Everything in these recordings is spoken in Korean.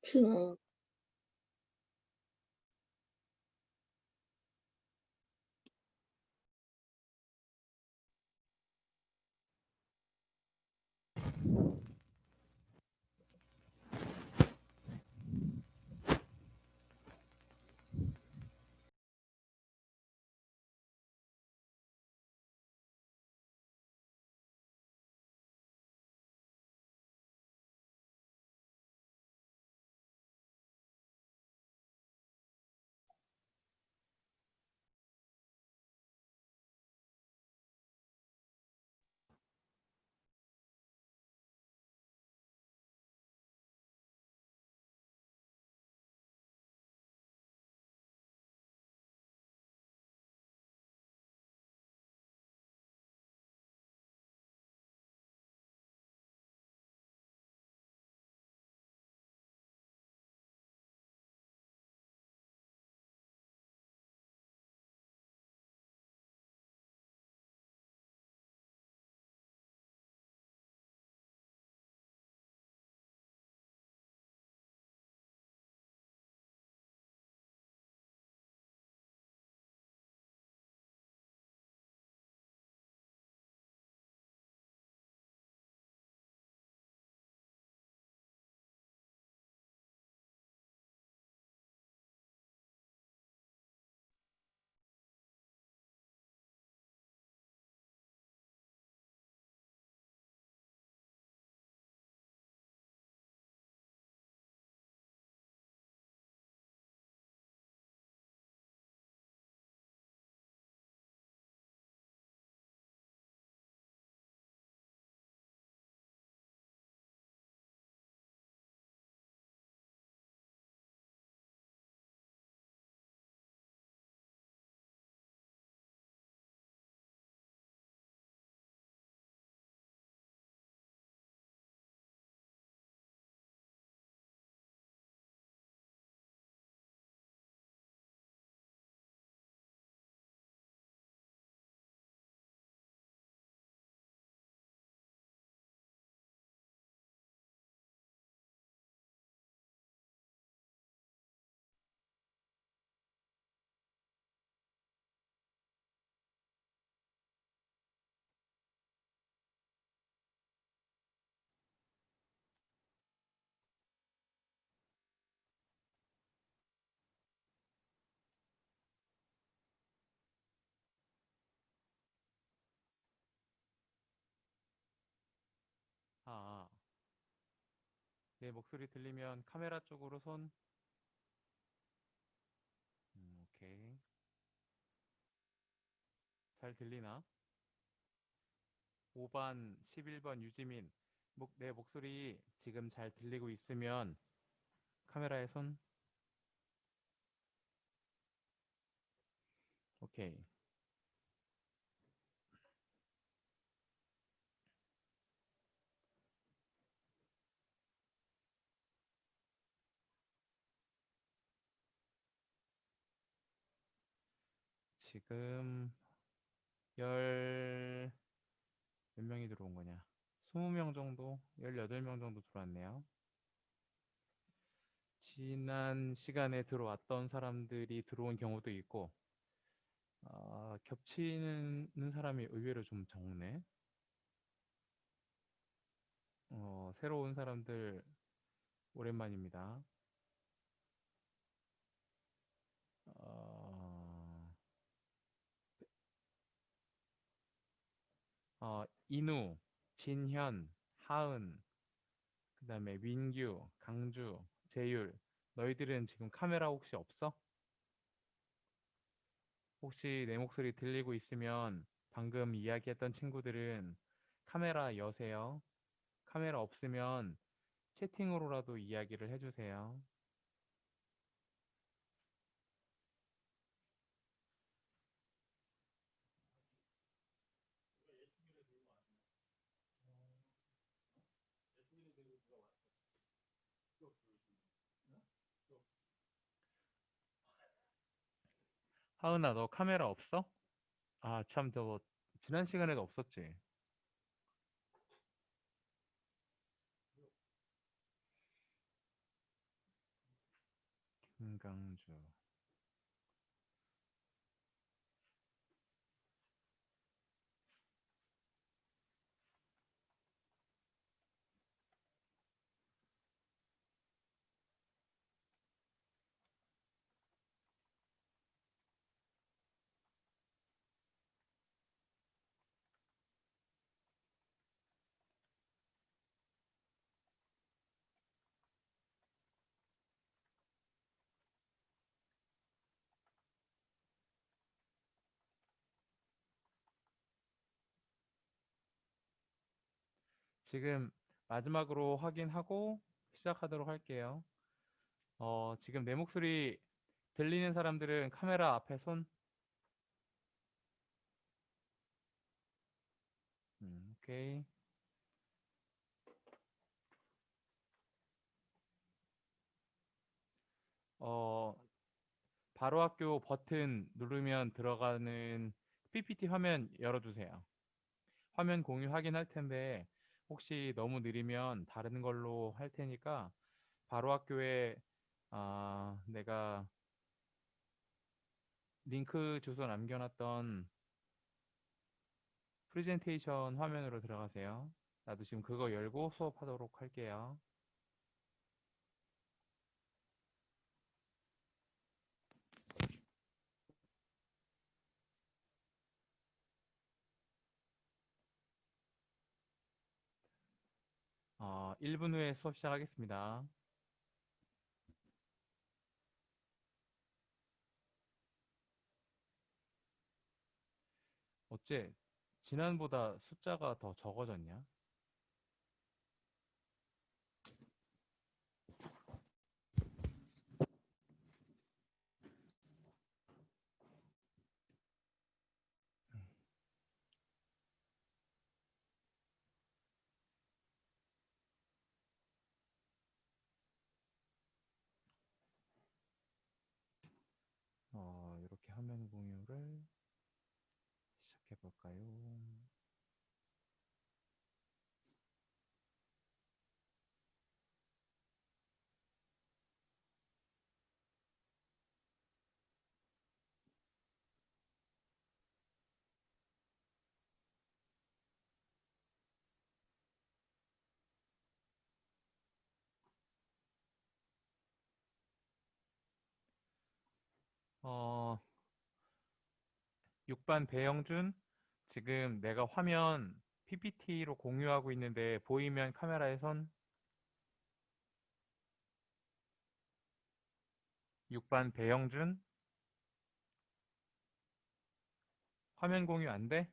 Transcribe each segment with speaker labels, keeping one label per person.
Speaker 1: 是吗？
Speaker 2: 아, 내 목소리 들리면 카메라 쪽으로 손. 오케이. 잘 들리나? 5번, 11번 유지민. 내 목소리 지금 잘 들리고 있으면 카메라에 손. 오케이. 지금 열 몇 명이 들어온 거냐? 20명 정도, 18명 정도 들어왔네요. 지난 시간에 들어왔던 사람들이 들어온 경우도 있고, 겹치는 사람이 의외로 좀 적네. 새로운 사람들 오랜만입니다. 어, 인우, 진현, 하은, 그 다음에 민규, 강주, 재율. 너희들은 지금 카메라 혹시 없어? 혹시 내 목소리 들리고 있으면 방금 이야기했던 친구들은 카메라 여세요. 카메라 없으면 채팅으로라도 이야기를 해주세요. 하은아, 너 카메라 없어? 아, 참, 너 지난 시간에도 없었지? 한강주. 지금 마지막으로 확인하고 시작하도록 할게요. 지금 내 목소리 들리는 사람들은 카메라 앞에 손. 오케이. 어, 바로 학교 버튼 누르면 들어가는 PPT 화면 열어주세요. 화면 공유 확인할 텐데 혹시 너무 느리면 다른 걸로 할 테니까 바로 학교에 내가 링크 주소 남겨놨던 프레젠테이션 화면으로 들어가세요. 나도 지금 그거 열고 수업하도록 할게요. 1분 후에 수업 시작하겠습니다. 어째 지난보다 숫자가 더 적어졌냐? 이렇게 화면 공유를 시작해 볼까요? 어, 6반 배영준, 지금 내가 화면 PPT로 공유하고 있는데 보이면 카메라에 손. 6반 배영준, 화면 공유 안 돼?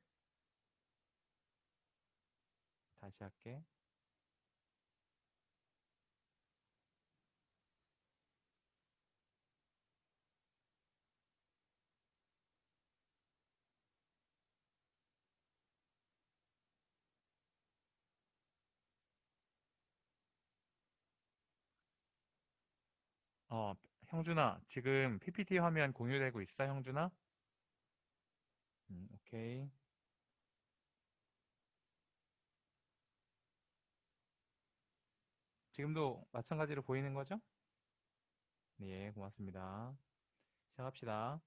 Speaker 2: 다시 할게. 어, 형준아, 지금 PPT 화면 공유되고 있어, 형준아? 오케이. 지금도 마찬가지로 보이는 거죠? 네, 고맙습니다. 시작합시다.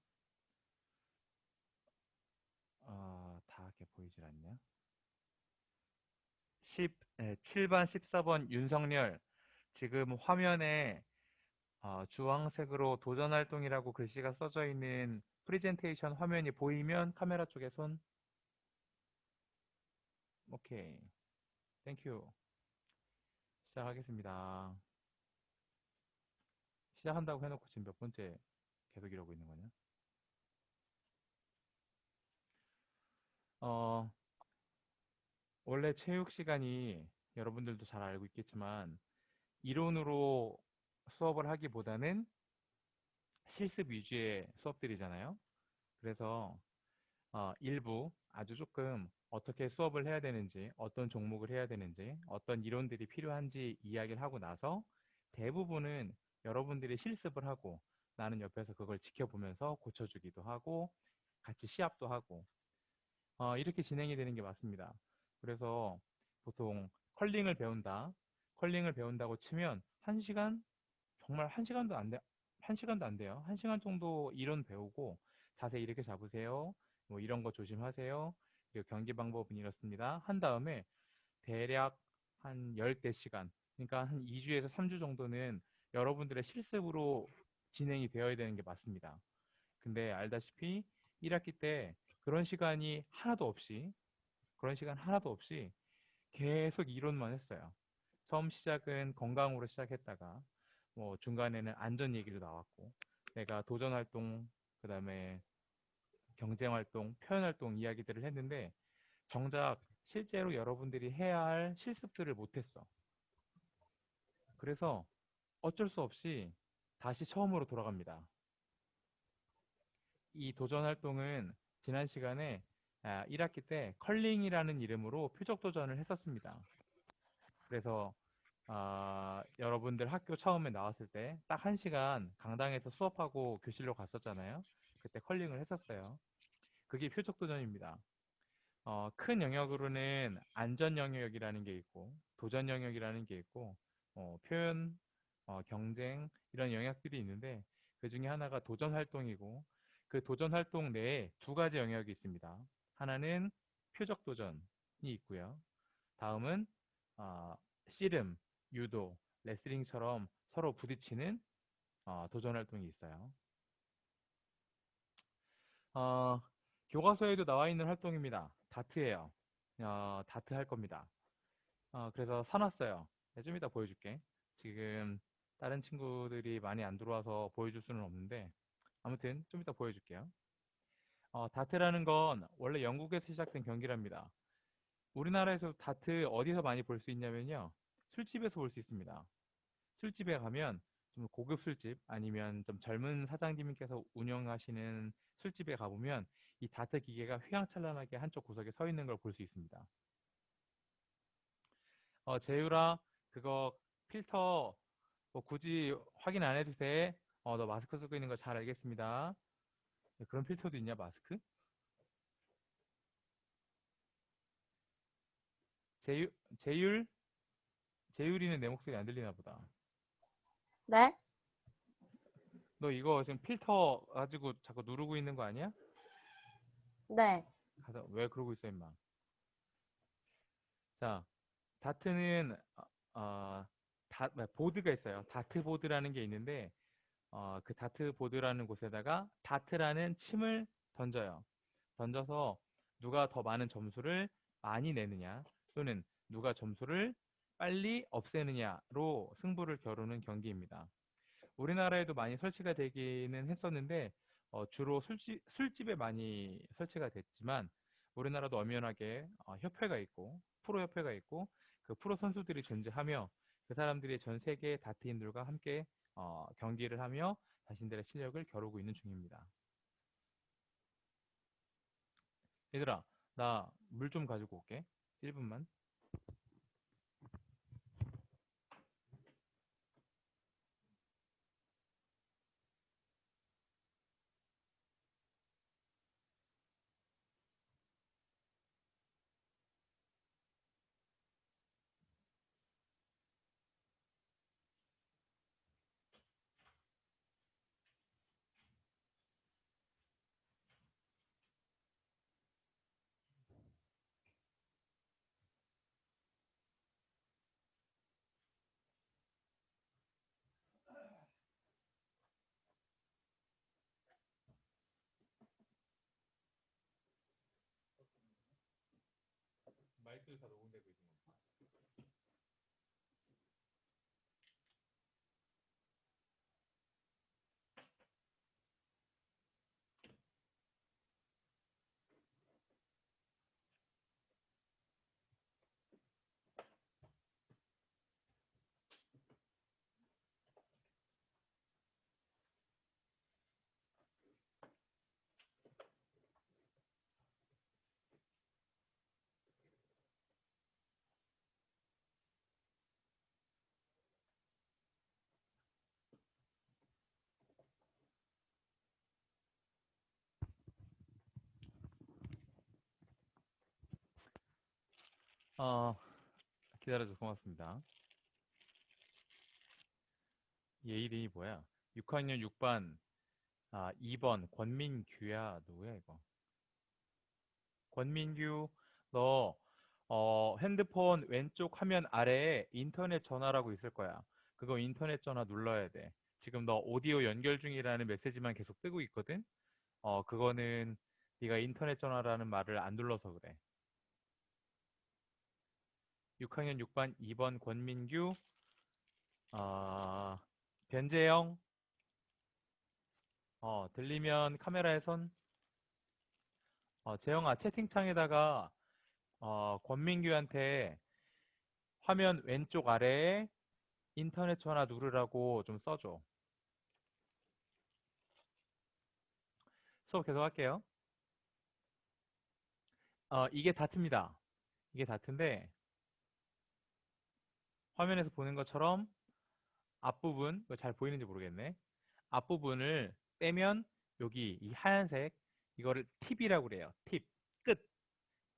Speaker 2: 다 이렇게 보이질 않냐? 7반 14번 윤석열. 지금 화면에 주황색으로 도전활동이라고 글씨가 써져 있는 프레젠테이션 화면이 보이면 카메라 쪽에 손. 오케이. 땡큐. 시작하겠습니다. 시작한다고 해놓고 지금 몇 번째 계속 이러고 있는 거냐? 어, 원래 체육 시간이 여러분들도 잘 알고 있겠지만 이론으로 수업을 하기보다는 실습 위주의 수업들이잖아요. 그래서 일부 아주 조금 어떻게 수업을 해야 되는지, 어떤 종목을 해야 되는지, 어떤 이론들이 필요한지 이야기를 하고 나서 대부분은 여러분들이 실습을 하고 나는 옆에서 그걸 지켜보면서 고쳐주기도 하고 같이 시합도 하고 이렇게 진행이 되는 게 맞습니다. 그래서 보통 컬링을 배운다. 컬링을 배운다고 치면 1시간? 정말 1시간도 안 돼. 1시간도 안 돼요. 1시간 정도 이론 배우고 자세 이렇게 잡으세요. 뭐 이런 거 조심하세요. 그리고 경기 방법은 이렇습니다. 한 다음에 대략 한 열대 시간, 그러니까 한 2주에서 3주 정도는 여러분들의 실습으로 진행이 되어야 되는 게 맞습니다. 근데 알다시피 1학기 때 그런 시간이 하나도 없이, 그런 시간 하나도 없이 계속 이론만 했어요. 처음 시작은 건강으로 시작했다가 뭐 중간에는 안전 얘기도 나왔고, 내가 도전 활동, 그다음에 경쟁 활동, 표현 활동 이야기들을 했는데 정작 실제로 여러분들이 해야 할 실습들을 못했어. 그래서 어쩔 수 없이 다시 처음으로 돌아갑니다. 이 도전 활동은 지난 시간에 1학기 때 컬링이라는 이름으로 표적 도전을 했었습니다. 그래서 여러분들 학교 처음에 나왔을 때 딱 1시간 강당에서 수업하고 교실로 갔었잖아요. 그때 컬링을 했었어요. 그게 표적 도전입니다. 큰 영역으로는 안전 영역이라는 게 있고 도전 영역이라는 게 있고 표현, 경쟁 이런 영역들이 있는데 그 중에 하나가 도전 활동이고 그 도전 활동 내에 두 가지 영역이 있습니다. 하나는 표적 도전이 있고요. 다음은 어, 씨름, 유도, 레슬링처럼 서로 부딪히는 도전 활동이 있어요. 어, 교과서에도 나와 있는 활동입니다. 다트예요. 다트 할 겁니다. 그래서 사놨어요. 좀 이따 보여줄게. 지금 다른 친구들이 많이 안 들어와서 보여줄 수는 없는데 아무튼 좀 이따 보여줄게요. 다트라는 건 원래 영국에서 시작된 경기랍니다. 우리나라에서 다트 어디서 많이 볼 수 있냐면요. 술집에서 볼 수 있습니다. 술집에 가면 좀 고급 술집 아니면 좀 젊은 사장님께서 운영하시는 술집에 가보면 이 다트 기계가 휘황찬란하게 한쪽 구석에 서 있는 걸 볼 수 있습니다. 재유라, 그거 필터 뭐 굳이 확인 안 해도 돼. 너 마스크 쓰고 있는 거 잘 알겠습니다. 네, 그런 필터도 있냐, 마스크? 재유, 재율? 재율이는 내 목소리 안 들리나 보다.
Speaker 1: 네?
Speaker 2: 너 이거 지금 필터 가지고 자꾸 누르고 있는 거 아니야?
Speaker 1: 네.
Speaker 2: 가서 왜 그러고 있어, 임마. 자, 다트는 보드가 있어요. 다트 보드라는 게 있는데 그 다트 보드라는 곳에다가 다트라는 침을 던져요. 던져서 누가 더 많은 점수를 많이 내느냐 또는 누가 점수를 빨리 없애느냐로 승부를 겨루는 경기입니다. 우리나라에도 많이 설치가 되기는 했었는데 주로 술집에 많이 설치가 됐지만 우리나라도 엄연하게 협회가 있고 프로 협회가 있고 그 프로 선수들이 존재하며 그 사람들이 전 세계 다트인들과 함께 경기를 하며 자신들의 실력을 겨루고 있는 중입니다. 얘들아, 나 물 좀 가지고 올게. 1분만. 마이크도 다 녹음되고 있는 거. 기다려줘서 고맙습니다. 얘 이름이 뭐야? 6학년 6반 2번 권민규야. 누구야 이거? 권민규, 너 핸드폰 왼쪽 화면 아래에 인터넷 전화라고 있을 거야. 그거 인터넷 전화 눌러야 돼. 지금 너 오디오 연결 중이라는 메시지만 계속 뜨고 있거든? 그거는 네가 인터넷 전화라는 말을 안 눌러서 그래. 6학년 6반 2번 권민규, 어, 변재영, 들리면 카메라에 손. 재영아, 채팅창에다가 권민규한테 화면 왼쪽 아래에 인터넷 전화 누르라고 좀 써줘. 수업 계속 할게요. 이게 다트입니다. 이게 다트인데 화면에서 보는 것처럼 앞부분, 이거 잘 보이는지 모르겠네. 앞부분을 떼면 여기 이 하얀색 이거를 팁이라고 그래요. 팁, 끝,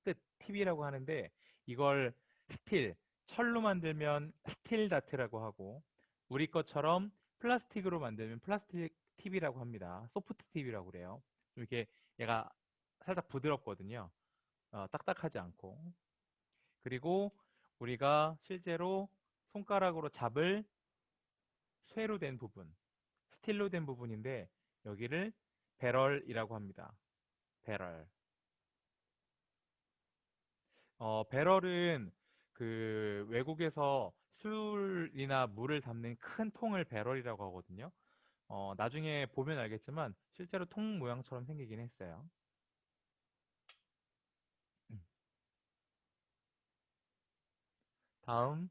Speaker 2: 끝, 팁이라고 하는데 이걸 스틸, 철로 만들면 스틸 다트라고 하고 우리 것처럼 플라스틱으로 만들면 플라스틱 팁이라고 합니다. 소프트 팁이라고 그래요. 좀 이렇게 얘가 살짝 부드럽거든요. 딱딱하지 않고. 그리고 우리가 실제로 손가락으로 잡을 쇠로 된 부분, 스틸로 된 부분인데 여기를 배럴이라고 합니다. 배럴. 배럴은 그 외국에서 술이나 물을 담는 큰 통을 배럴이라고 하거든요. 나중에 보면 알겠지만 실제로 통 모양처럼 생기긴 했어요. 다음,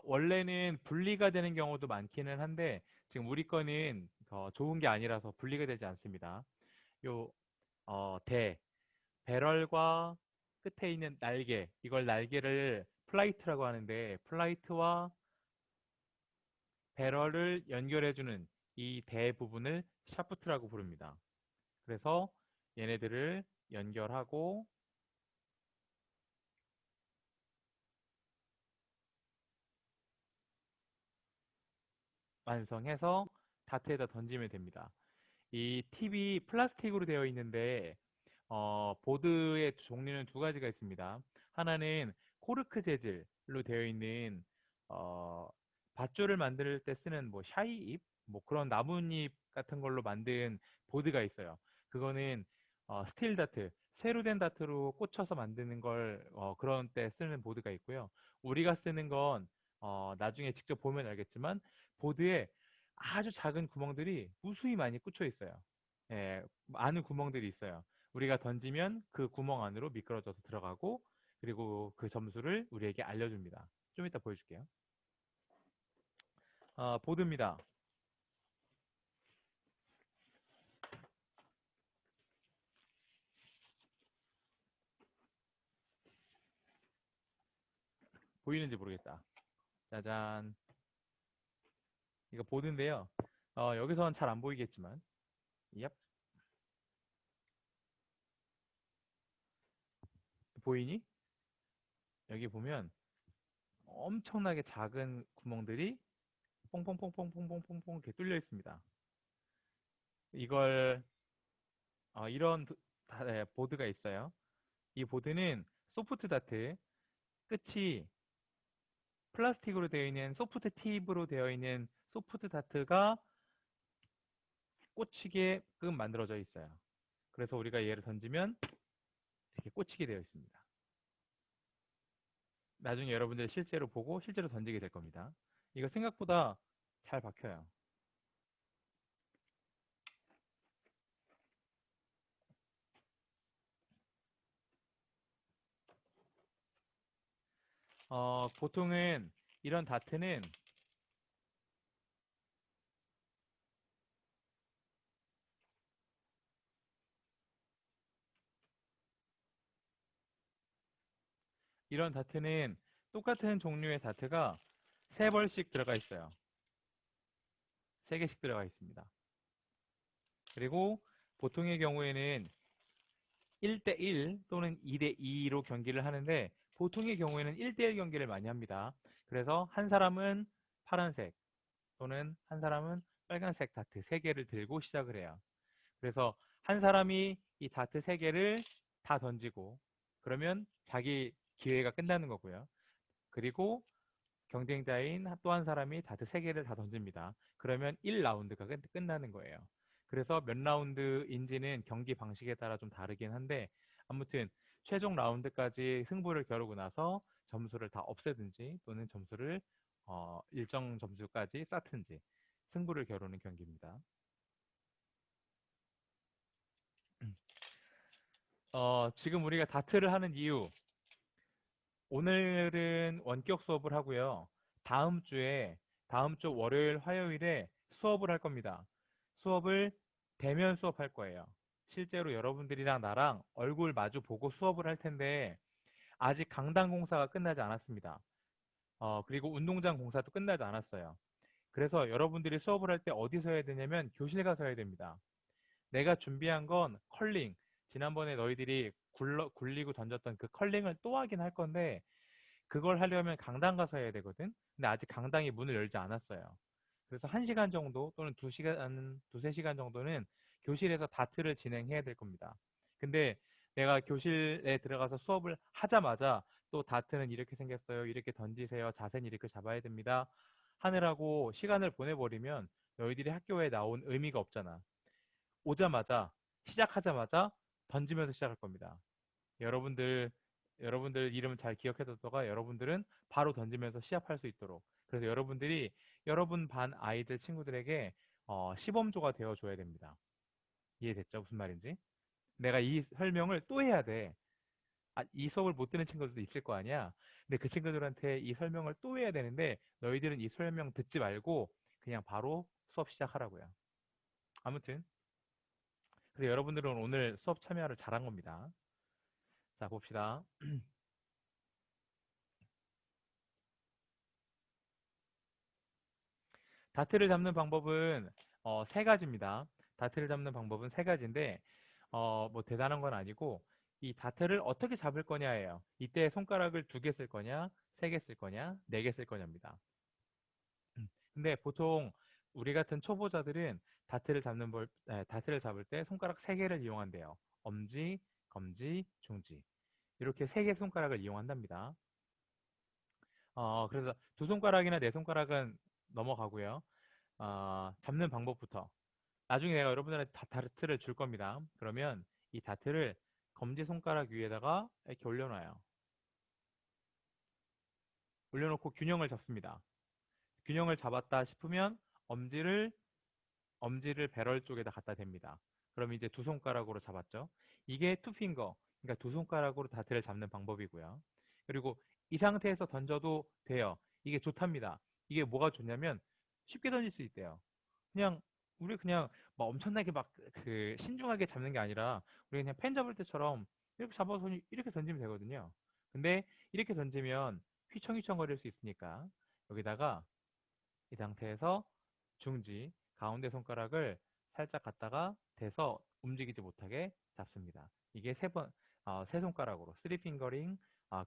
Speaker 2: 원래는 분리가 되는 경우도 많기는 한데 지금 우리 거는 좋은 게 아니라서 분리가 되지 않습니다. 요, 배럴과 끝에 있는 날개, 이걸 날개를 플라이트라고 하는데 플라이트와 배럴을 연결해주는 이 대 부분을 샤프트라고 부릅니다. 그래서 얘네들을 연결하고 완성해서 다트에다 던지면 됩니다. 이 팁이 플라스틱으로 되어 있는데 보드의 종류는 두 가지가 있습니다. 하나는 코르크 재질로 되어 있는 어, 밧줄을 만들 때 쓰는 뭐 샤이잎, 뭐 그런 나뭇잎 같은 걸로 만든 보드가 있어요. 그거는 스틸 다트, 쇠로 된 다트로 꽂혀서 만드는 걸 그런 때 쓰는 보드가 있고요. 우리가 쓰는 건 나중에 직접 보면 알겠지만 보드에 아주 작은 구멍들이 무수히 많이 꽂혀 있어요. 예, 많은 구멍들이 있어요. 우리가 던지면 그 구멍 안으로 미끄러져서 들어가고 그리고 그 점수를 우리에게 알려줍니다. 좀 이따 보여줄게요. 보드입니다. 보이는지 모르겠다. 짜잔. 이거 보드인데요. 여기서는 잘 안 보이겠지만. 얍. 보이니? 여기 보면 엄청나게 작은 구멍들이 퐁퐁퐁퐁퐁퐁퐁 이렇게 뚫려 있습니다. 이걸 이런 보드가 있어요. 이 보드는 소프트 다트 끝이 플라스틱으로 되어 있는 소프트 팁으로 되어 있는 소프트 다트가 꽂히게끔 만들어져 있어요. 그래서 우리가 얘를 던지면 이렇게 꽂히게 되어 있습니다. 나중에 여러분들 실제로 보고 실제로 던지게 될 겁니다. 이거 생각보다 잘 박혀요. 보통은 이런 다트는 똑같은 종류의 다트가 세 벌씩 들어가 있어요. 세 개씩 들어가 있습니다. 그리고 보통의 경우에는 1대1 또는 2대2로 경기를 하는데 보통의 경우에는 1대1 경기를 많이 합니다. 그래서 한 사람은 파란색, 또는 한 사람은 빨간색 다트 3개를 들고 시작을 해요. 그래서 한 사람이 이 다트 3개를 다 던지고 그러면 자기 기회가 끝나는 거고요. 그리고 경쟁자인 또 한 사람이 다트 3개를 다 던집니다. 그러면 1라운드가 끝나는 거예요. 그래서 몇 라운드인지는 경기 방식에 따라 좀 다르긴 한데 아무튼 최종 라운드까지 승부를 겨루고 나서 점수를 다 없애든지 또는 점수를 일정 점수까지 쌓든지 승부를 겨루는 경기입니다. 지금 우리가 다트를 하는 이유, 오늘은 원격 수업을 하고요. 다음 주 월요일, 화요일에 수업을 할 겁니다. 수업을 대면 수업할 거예요. 실제로 여러분들이랑 나랑 얼굴 마주 보고 수업을 할 텐데 아직 강당 공사가 끝나지 않았습니다. 그리고 운동장 공사도 끝나지 않았어요. 그래서 여러분들이 수업을 할 때 어디서 해야 되냐면 교실 가서 해야 됩니다. 내가 준비한 건 컬링. 지난번에 너희들이 굴리고 던졌던 그 컬링을 또 하긴 할 건데 그걸 하려면 강당 가서 해야 되거든. 근데 아직 강당이 문을 열지 않았어요. 그래서 1시간 정도 또는 2시간, 두세 시간 정도는 교실에서 다트를 진행해야 될 겁니다. 근데 내가 교실에 들어가서 수업을 하자마자 또 다트는 이렇게 생겼어요. 이렇게 던지세요. 자세는 이렇게 잡아야 됩니다. 하느라고 시간을 보내버리면 너희들이 학교에 나온 의미가 없잖아. 오자마자, 시작하자마자 던지면서 시작할 겁니다. 여러분들 여러분들 이름 잘 기억해뒀다가 여러분들은 바로 던지면서 시합할 수 있도록 그래서 여러분들이 여러분 반 아이들 친구들에게 시범조가 되어줘야 됩니다. 이해됐죠? 무슨 말인지? 내가 이 설명을 또 해야 돼. 이 수업을 못 듣는 친구들도 있을 거 아니야. 근데 그 친구들한테 이 설명을 또 해야 되는데 너희들은 이 설명 듣지 말고 그냥 바로 수업 시작하라고요. 아무튼 그래서 여러분들은 오늘 수업 참여를 잘한 겁니다. 자, 봅시다. 다트를 잡는 방법은 세 가지입니다. 다트를 잡는 방법은 세 가지인데 뭐 대단한 건 아니고 이 다트를 어떻게 잡을 거냐예요. 이때 손가락을 2개 쓸 거냐, 3개 쓸 거냐, 4개 쓸 거냐입니다. 근데 보통 우리 같은 초보자들은 다트를 잡을 때 손가락 3개를 이용한대요. 엄지, 검지, 중지. 이렇게 3개 손가락을 이용한답니다. 그래서 2손가락이나 4손가락은 넘어가고요. 잡는 방법부터. 나중에 내가 여러분들한테 다트를 줄 겁니다. 그러면 이 다트를 검지손가락 위에다가 이렇게 올려놔요. 올려놓고 균형을 잡습니다. 균형을 잡았다 싶으면 엄지를 배럴 쪽에다 갖다 댑니다. 그럼 이제 2손가락으로 잡았죠. 이게 투핑거, 그러니까 2손가락으로 다트를 잡는 방법이고요. 그리고 이 상태에서 던져도 돼요. 이게 좋답니다. 이게 뭐가 좋냐면 쉽게 던질 수 있대요. 그냥 우리 그냥 막 엄청나게 막 그 신중하게 잡는 게 아니라 우리 그냥 펜 잡을 때처럼 이렇게 잡아서 이렇게 던지면 되거든요. 근데 이렇게 던지면 휘청휘청거릴 수 있으니까 여기다가 이 상태에서 중지 가운데 손가락을 살짝 갖다가 대서 움직이지 못하게 잡습니다. 이게 세 손가락으로 3핑거링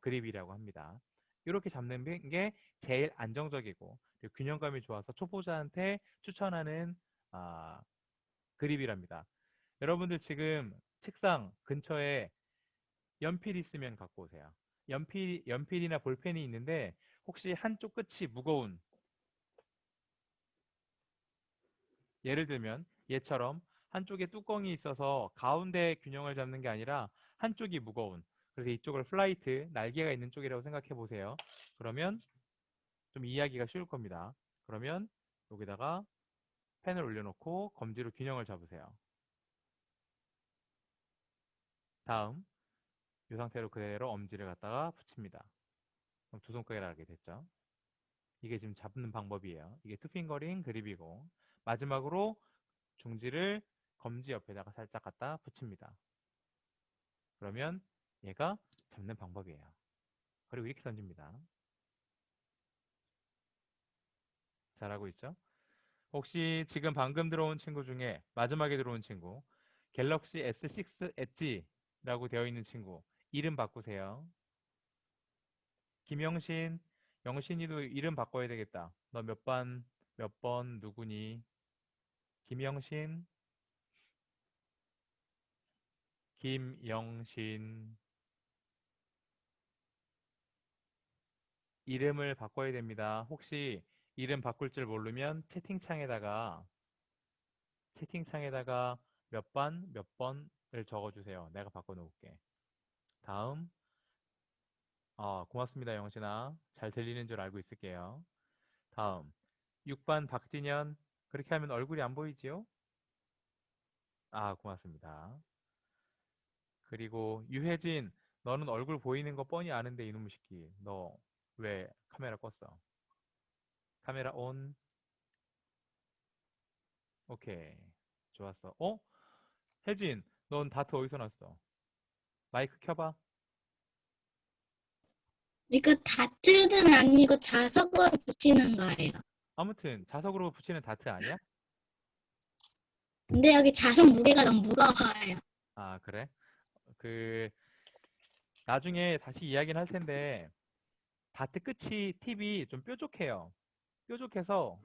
Speaker 2: 그립이라고 합니다. 이렇게 잡는 게 제일 안정적이고 그리고 균형감이 좋아서 초보자한테 추천하는 아, 그립이랍니다. 여러분들 지금 책상 근처에 연필 있으면 갖고 오세요. 연필이나 볼펜이 있는데 혹시 한쪽 끝이 무거운 예를 들면 얘처럼 한쪽에 뚜껑이 있어서 가운데 균형을 잡는 게 아니라 한쪽이 무거운 그래서 이쪽을 플라이트, 날개가 있는 쪽이라고 생각해 보세요. 그러면 좀 이해하기가 쉬울 겁니다. 그러면 여기다가 펜을 올려놓고 검지로 균형을 잡으세요. 다음 이 상태로 그대로 엄지를 갖다가 붙입니다. 그럼 2손가락이 하게 됐죠. 이게 지금 잡는 방법이에요. 이게 투핑거링 그립이고 마지막으로 중지를 검지 옆에다가 살짝 갖다 붙입니다. 그러면 얘가 잡는 방법이에요. 그리고 이렇게 던집니다. 잘하고 있죠? 혹시 지금 방금 들어온 친구 중에 마지막에 들어온 친구 갤럭시 S6 엣지라고 되어 있는 친구 이름 바꾸세요. 김영신, 영신이도 이름 바꿔야 되겠다. 너 몇 번 누구니? 김영신, 김영신. 이름을 바꿔야 됩니다. 혹시 이름 바꿀 줄 모르면 채팅창에다가 몇 번을 적어주세요. 내가 바꿔놓을게. 다음, 고맙습니다, 영신아. 잘 들리는 줄 알고 있을게요. 다음, 6반 박진현. 그렇게 하면 얼굴이 안 보이지요? 고맙습니다. 그리고 유혜진, 너는 얼굴 보이는 거 뻔히 아는데 이놈의 새끼. 너 왜 카메라 껐어? 카메라 온. 오케이. 좋았어. 혜진, 넌 다트 어디서 났어? 마이크 켜봐.
Speaker 3: 이거 다트는 아니고 자석으로 붙이는 거예요.
Speaker 2: 아무튼 자석으로 붙이는 다트 아니야?
Speaker 3: 근데 여기 자석 무게가 너무 무거워요.
Speaker 2: 아, 그래? 그 나중에 다시 이야기는 할 텐데 다트 끝이 팁이 좀 뾰족해요. 뾰족해서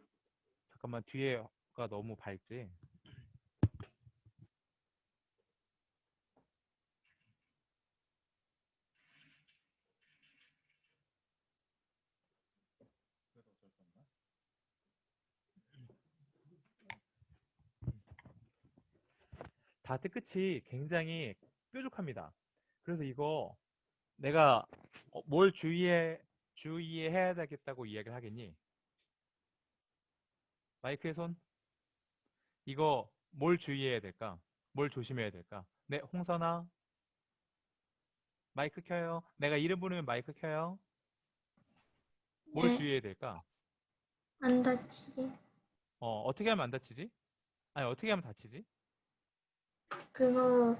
Speaker 2: 잠깐만 뒤에가 너무 밝지. 다트 끝이 굉장히 뾰족합니다. 그래서 이거 내가 뭘 주의해야 되겠다고 이야기를 하겠니? 마이크의 손? 이거 뭘 주의해야 될까? 뭘 조심해야 될까? 네, 홍선아, 마이크 켜요. 내가 이름 부르면 마이크 켜요. 뭘
Speaker 4: 네,
Speaker 2: 주의해야 될까?
Speaker 4: 안 다치게.
Speaker 2: 어떻게 하면 안 다치지? 아니, 어떻게 하면 다치지?
Speaker 4: 그거,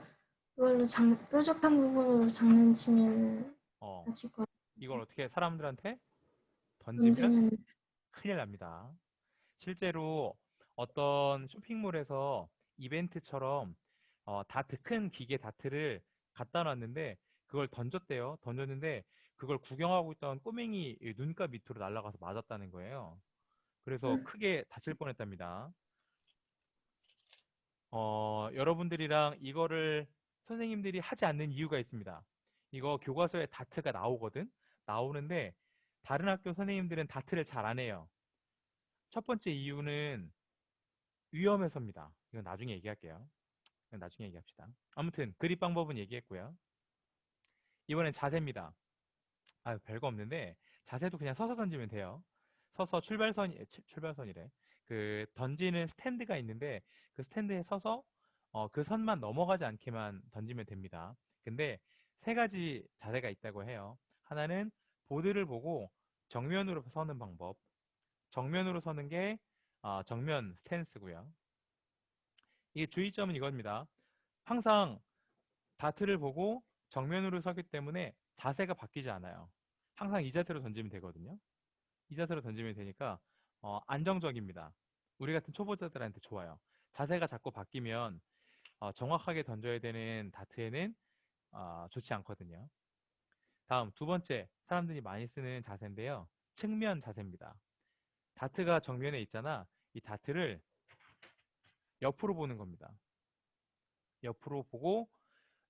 Speaker 4: 그걸로 뾰족한 부분으로 장난치면
Speaker 2: 어,
Speaker 4: 다칠 것
Speaker 2: 이걸 어떻게 사람들한테 던지면
Speaker 4: 던지면
Speaker 2: 큰일 납니다. 실제로 어떤 쇼핑몰에서 이벤트처럼 다트, 큰 기계 다트를 갖다 놨는데 그걸 던졌대요. 던졌는데 그걸 구경하고 있던 꼬맹이 눈가 밑으로 날아가서 맞았다는 거예요. 그래서 크게 다칠 뻔했답니다. 여러분들이랑 이거를 선생님들이 하지 않는 이유가 있습니다. 이거 교과서에 다트가 나오거든? 나오는데 다른 학교 선생님들은 다트를 잘 안 해요. 첫 번째 이유는 위험해서입니다. 이건 나중에 얘기할게요. 이건 나중에 얘기합시다. 아무튼 그립 방법은 얘기했고요. 이번엔 자세입니다. 별거 없는데 자세도 그냥 서서 던지면 돼요. 서서 출발선이래. 그 던지는 스탠드가 있는데 그 스탠드에 서서 그 선만 넘어가지 않게만 던지면 됩니다. 근데 세 가지 자세가 있다고 해요. 하나는 보드를 보고 정면으로 서는 방법. 정면으로 서는 게 정면 스탠스고요. 이게 주의점은 이겁니다. 항상 다트를 보고 정면으로 서기 때문에 자세가 바뀌지 않아요. 항상 이 자세로 던지면 되거든요. 이 자세로 던지면 되니까 안정적입니다. 우리 같은 초보자들한테 좋아요. 자세가 자꾸 바뀌면 정확하게 던져야 되는 다트에는 좋지 않거든요. 다음 두 번째 사람들이 많이 쓰는 자세인데요. 측면 자세입니다. 다트가 정면에 있잖아. 이 다트를 옆으로 보는 겁니다. 옆으로 보고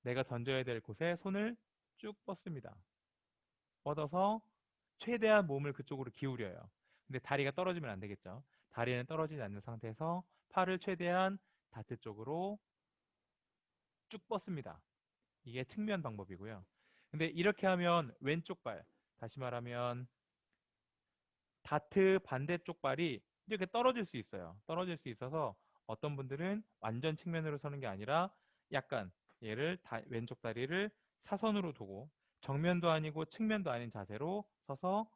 Speaker 2: 내가 던져야 될 곳에 손을 쭉 뻗습니다. 뻗어서 최대한 몸을 그쪽으로 기울여요. 근데 다리가 떨어지면 안 되겠죠. 다리는 떨어지지 않는 상태에서 팔을 최대한 다트 쪽으로 쭉 뻗습니다. 이게 측면 방법이고요. 근데 이렇게 하면 왼쪽 발, 다시 말하면 다트 반대쪽 발이 이렇게 떨어질 수 있어요. 떨어질 수 있어서 어떤 분들은 완전 측면으로 서는 게 아니라 약간 얘를 왼쪽 다리를 사선으로 두고 정면도 아니고 측면도 아닌 자세로 서서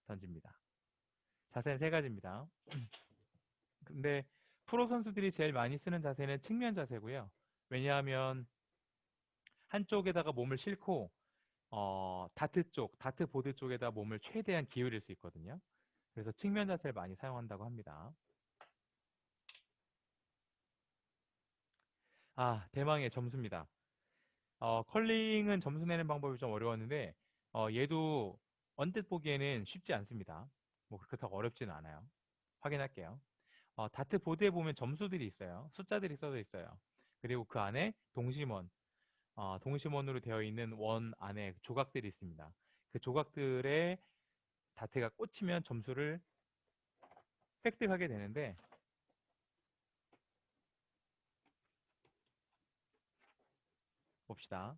Speaker 2: 던집니다. 자세는 세 가지입니다. 근데 프로 선수들이 제일 많이 쓰는 자세는 측면 자세고요. 왜냐하면 한쪽에다가 몸을 싣고 다트 보드 쪽에다 몸을 최대한 기울일 수 있거든요. 그래서 측면 자세를 많이 사용한다고 합니다. 대망의 점수입니다. 컬링은 점수 내는 방법이 좀 어려웠는데 얘도 언뜻 보기에는 쉽지 않습니다. 뭐 그렇다고 어렵지는 않아요. 확인할게요. 다트 보드에 보면 점수들이 있어요. 숫자들이 써져 있어요. 그리고 그 안에 동심원, 동심원으로 되어 있는 원 안에 조각들이 있습니다. 그 조각들에 다트가 꽂히면 점수를 획득하게 되는데, 봅시다.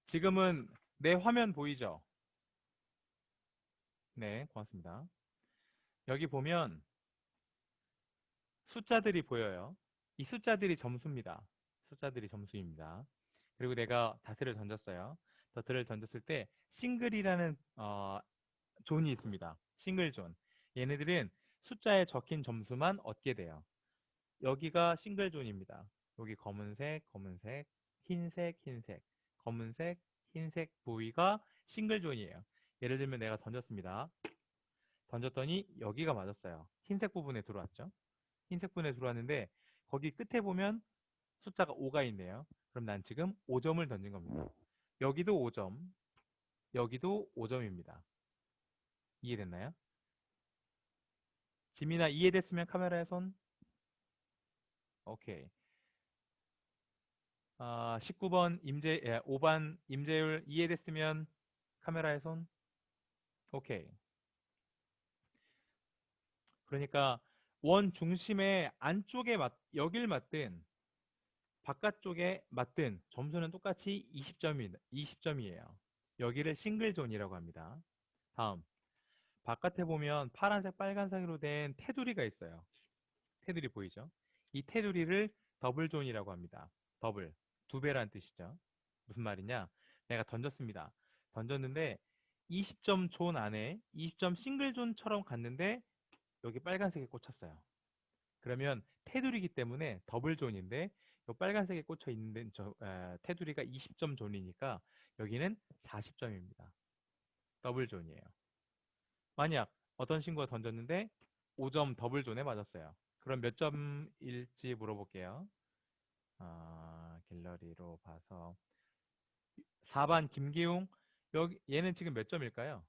Speaker 2: 지금은 내 화면 보이죠? 네, 고맙습니다. 여기 보면 숫자들이 보여요. 이 숫자들이 점수입니다. 숫자들이 점수입니다. 그리고 내가 다트를 던졌어요. 다트를 던졌을 때 싱글이라는 존이 있습니다. 싱글 존. 얘네들은 숫자에 적힌 점수만 얻게 돼요. 여기가 싱글 존입니다. 여기 검은색, 검은색, 흰색, 흰색, 검은색, 흰색 부위가 싱글 존이에요. 예를 들면 내가 던졌습니다. 던졌더니 여기가 맞았어요. 흰색 부분에 들어왔죠. 흰색 부분에 들어왔는데 거기 끝에 보면 숫자가 5가 있네요. 그럼 난 지금 5점을 던진 겁니다. 여기도 5점, 여기도 5점입니다. 이해됐나요? 지민아, 이해됐으면 카메라에 손. 오케이. 19번 5반 임재율 이해됐으면 카메라에 손. 오케이. 그러니까 원 중심의 안쪽에 여길 맞든 바깥쪽에 맞든 점수는 똑같이 20점이에요. 여기를 싱글존이라고 합니다. 다음, 바깥에 보면 파란색, 빨간색으로 된 테두리가 있어요. 테두리 보이죠? 이 테두리를 더블존이라고 합니다. 더블, 두 배란 뜻이죠. 무슨 말이냐? 내가 던졌습니다. 던졌는데 20점 존 안에 20점 싱글존처럼 갔는데 여기 빨간색에 꽂혔어요. 그러면 테두리이기 때문에 더블존인데 이 빨간색에 꽂혀 있는 테두리가 20점 존이니까 여기는 40점입니다. 더블존이에요. 만약 어떤 친구가 던졌는데 5점 더블존에 맞았어요. 그럼 몇 점일지 물어볼게요. 갤러리로 봐서 4반 김기웅, 얘는 지금 몇 점일까요?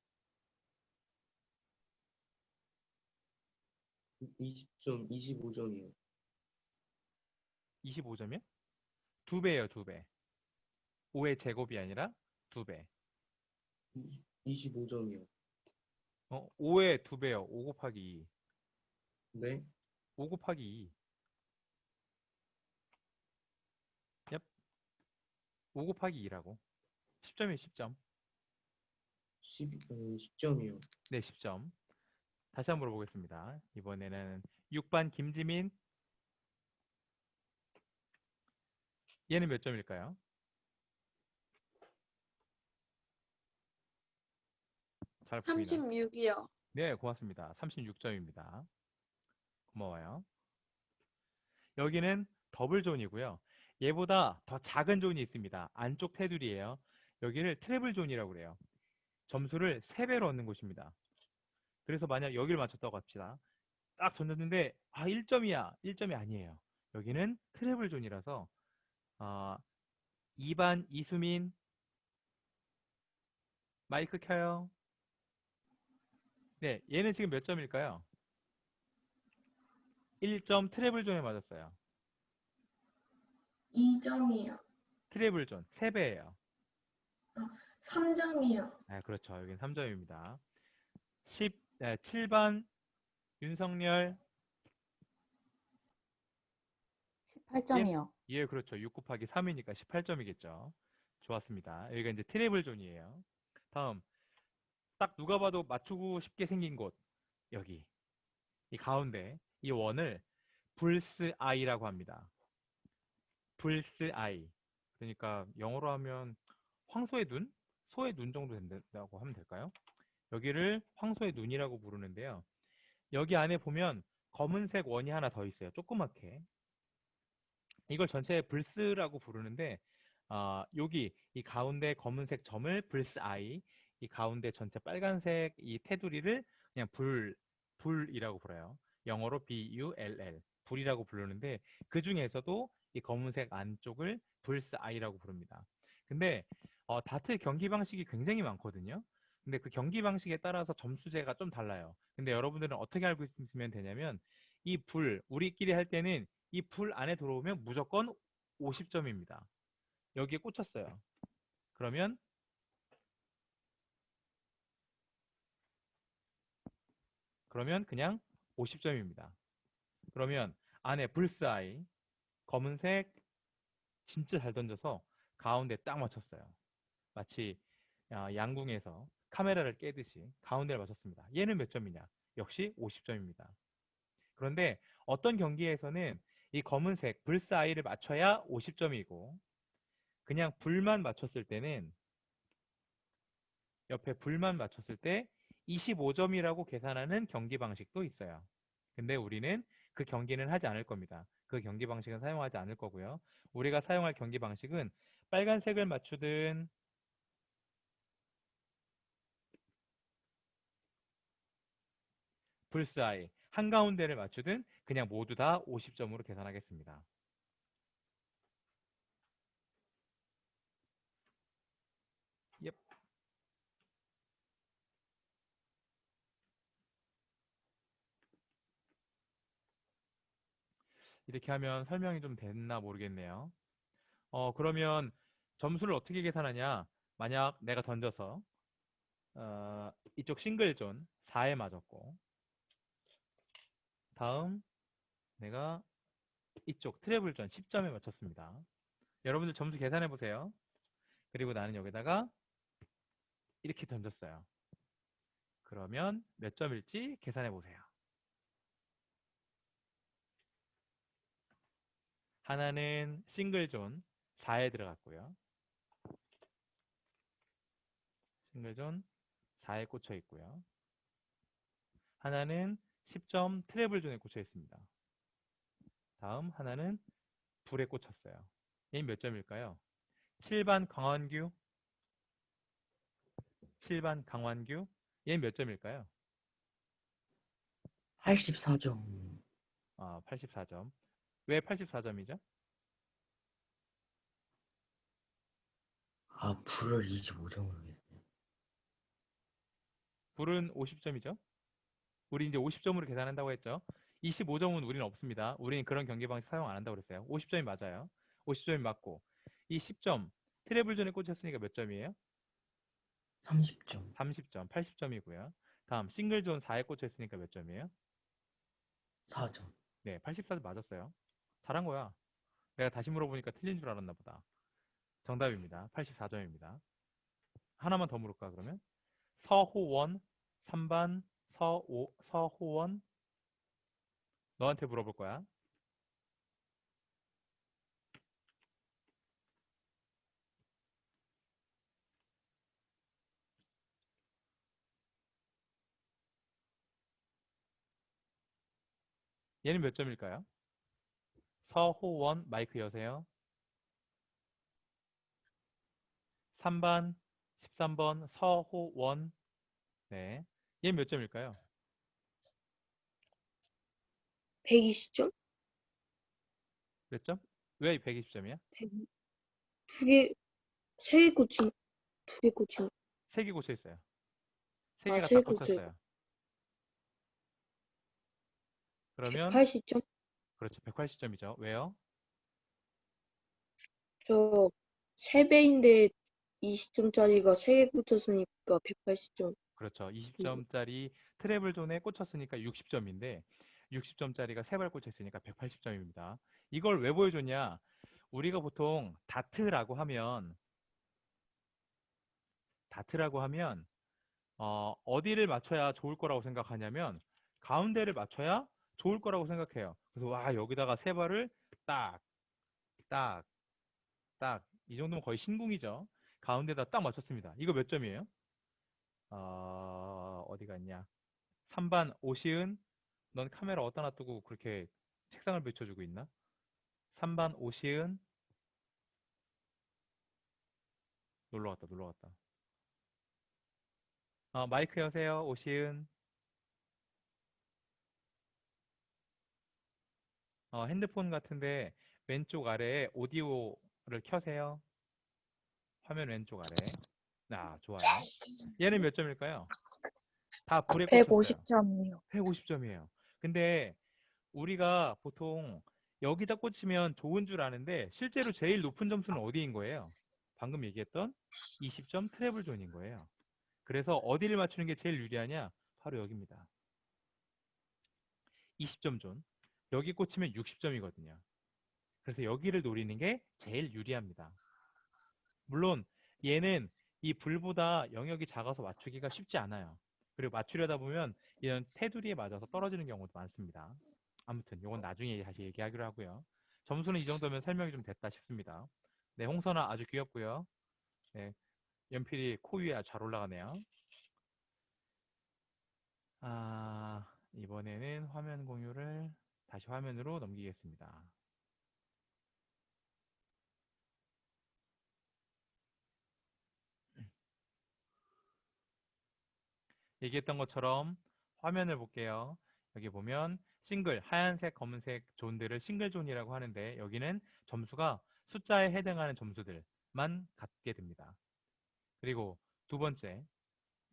Speaker 5: 20점, 25점이요.
Speaker 2: 25점이요? 2배예요, 2배. 5의 제곱이 아니라 2배.
Speaker 5: 25점이요.
Speaker 2: 5의 2배요. 5 곱하기 2.
Speaker 5: 네?
Speaker 2: 5 곱하기 2. 얍. 5 곱하기 2라고. 10점이에요, 10점.
Speaker 5: 10점이요.
Speaker 2: 네, 10점. 다시 한번 물어보겠습니다. 이번에는 6반 김지민. 얘는 몇 점일까요? 잘 보이나?
Speaker 6: 36이요.
Speaker 2: 네, 고맙습니다. 36점입니다. 고마워요. 여기는 더블 존이고요. 얘보다 더 작은 존이 있습니다. 안쪽 테두리예요. 여기를 트래블 존이라고 그래요. 점수를 3배로 얻는 곳입니다. 그래서 만약 여기를 맞췄다고 합시다. 딱 던졌는데 1점이야. 1점이 아니에요. 여기는 트래블 존이라서 2반 이수민 마이크 켜요. 네, 얘는 지금 몇 점일까요? 1점 트래블 존에 맞았어요.
Speaker 4: 2점이요.
Speaker 2: 트래블 존 3배예요.
Speaker 4: 3점이요.
Speaker 2: 그렇죠. 여기는 3점입니다. 7반 윤석열.
Speaker 1: 18점이요.
Speaker 2: 예, 그렇죠. 6 곱하기 3이니까 18점이겠죠. 좋았습니다. 여기가 이제 트래블 존이에요. 다음, 딱 누가 봐도 맞추고 싶게 생긴 곳. 여기. 이 가운데. 이 원을 불스 아이라고 합니다. 불스 아이. 그러니까 영어로 하면 황소의 눈? 소의 눈 정도 된다고 하면 될까요? 여기를 황소의 눈이라고 부르는데요. 여기 안에 보면 검은색 원이 하나 더 있어요. 조그맣게. 이걸 전체 불스라고 부르는데 여기 이 가운데 검은색 점을 불스 아이, 이 가운데 전체 빨간색 이 테두리를 그냥 불이라고 불어요. 영어로 bull, 불이라고 부르는데 그 중에서도 이 검은색 안쪽을 bullseye라고 부릅니다. 근데 다트 경기 방식이 굉장히 많거든요. 근데 그 경기 방식에 따라서 점수제가 좀 달라요. 근데 여러분들은 어떻게 알고 있으면 되냐면 이 불, 우리끼리 할 때는 이 불 안에 들어오면 무조건 50점입니다. 여기에 꽂혔어요. 그러면 그냥 50점입니다. 그러면 안에 불스아이 검은색 진짜 잘 던져서 가운데 딱 맞췄어요. 마치 양궁에서 카메라를 깨듯이 가운데를 맞췄습니다. 얘는 몇 점이냐? 역시 50점입니다. 그런데 어떤 경기에서는 이 검은색 불스아이를 맞춰야 50점이고 그냥 불만 맞췄을 때는 옆에 불만 맞췄을 때 25점이라고 계산하는 경기 방식도 있어요. 근데 우리는 그 경기는 하지 않을 겁니다. 그 경기 방식은 사용하지 않을 거고요. 우리가 사용할 경기 방식은 빨간색을 맞추든 불스아이 한가운데를 맞추든 그냥 모두 다 50점으로 계산하겠습니다. 예. 이렇게 하면 설명이 좀 됐나 모르겠네요. 그러면 점수를 어떻게 계산하냐? 만약 내가 던져서 이쪽 싱글존 4에 맞았고 다음 내가 이쪽 트래블존 10점에 맞췄습니다. 여러분들 점수 계산해 보세요. 그리고 나는 여기다가 이렇게 던졌어요. 그러면 몇 점일지 계산해 보세요. 하나는 싱글존 4에 들어갔고요. 싱글존 4에 꽂혀 있고요. 하나는 10점 트래블존에 꽂혀 있습니다. 다음 하나는 불에 꽂혔어요. 얘는 몇 점일까요? 7반 강원규 7반 강완규 얘는 몇 점일까요?
Speaker 6: 84점.
Speaker 2: 84점. 왜 84점이죠?
Speaker 6: 불을 25점으로 했어요.
Speaker 2: 불은 50점이죠. 우리 이제 50점으로 계산한다고 했죠. 25점은 우리는 없습니다. 우리는 그런 경기 방식 사용 안 한다고 그랬어요. 50점이 맞아요. 50점이 맞고 이 10점 트래블존에 꽂혔으니까 몇 점이에요?
Speaker 6: 30점.
Speaker 2: 30점, 80점이고요. 다음 싱글존 4에 꽂혔으니까 몇 점이에요?
Speaker 6: 4점.
Speaker 2: 네, 84점 맞았어요. 잘한 거야. 내가 다시 물어보니까 틀린 줄 알았나 보다. 정답입니다. 84점입니다. 하나만 더 물을까 그러면? 서호원 3반 서호원 너한테 물어볼 거야. 얘는 몇 점일까요? 서호원 마이크 여세요. 3반 13번 서호원 네. 얘는 몇 점일까요?
Speaker 7: 120점?
Speaker 2: 몇 점? 왜 120점이야?
Speaker 7: 두 개, 세 개 꽂힌, 두 개 꽂힌.
Speaker 2: 3개 꽂혀 있어요. 3개가
Speaker 7: 아,
Speaker 2: 다
Speaker 7: 세 개 꽂혀
Speaker 2: 꽂혔어요. 그러면
Speaker 7: 180점?
Speaker 2: 그렇죠. 180점이죠. 왜요?
Speaker 7: 저, 3배인데 20점짜리가 세 개 꽂혔으니까 180점.
Speaker 2: 그렇죠. 20점짜리 트래블 존에 꽂혔으니까 60점인데 60점짜리가 3발 꽂혀 있으니까 180점입니다. 이걸 왜 보여줬냐? 우리가 보통 다트라고 하면 어디를 맞춰야 좋을 거라고 생각하냐면 가운데를 맞춰야 좋을 거라고 생각해요. 그래서 와 여기다가 3발을 딱, 딱, 딱 이 정도면 거의 신궁이죠. 가운데다 딱 맞췄습니다. 이거 몇 점이에요? 어디 갔냐? 3반 오시은 넌 카메라 어디다 놔두고 그렇게 책상을 비춰주고 있나? 3반 오시은 놀러 갔다. 마이크 여세요 오시은 핸드폰 같은데 왼쪽 아래에 오디오를 켜세요. 화면 왼쪽 아래. 아, 좋아요. 얘는 몇 점일까요? 다 불에 꽂혔어요.
Speaker 7: 150점이요.
Speaker 2: 150점이에요. 근데 우리가 보통 여기다 꽂히면 좋은 줄 아는데 실제로 제일 높은 점수는 어디인 거예요? 방금 얘기했던 20점 트래블 존인 거예요. 그래서 어디를 맞추는 게 제일 유리하냐? 바로 여기입니다. 20점 존. 여기 꽂히면 60점이거든요. 그래서 여기를 노리는 게 제일 유리합니다. 물론 얘는 이 불보다 영역이 작아서 맞추기가 쉽지 않아요. 그리고 맞추려다 보면 이런 테두리에 맞아서 떨어지는 경우도 많습니다. 아무튼 이건 나중에 다시 얘기하기로 하고요. 점수는 이 정도면 설명이 좀 됐다 싶습니다. 네, 홍선아 아주 귀엽고요. 네, 연필이 코 위에 아주 잘 올라가네요. 이번에는 화면 공유를 다시 화면으로 넘기겠습니다. 얘기했던 것처럼 화면을 볼게요. 여기 보면 싱글, 하얀색, 검은색 존들을 싱글 존이라고 하는데 여기는 점수가 숫자에 해당하는 점수들만 갖게 됩니다. 그리고 두 번째,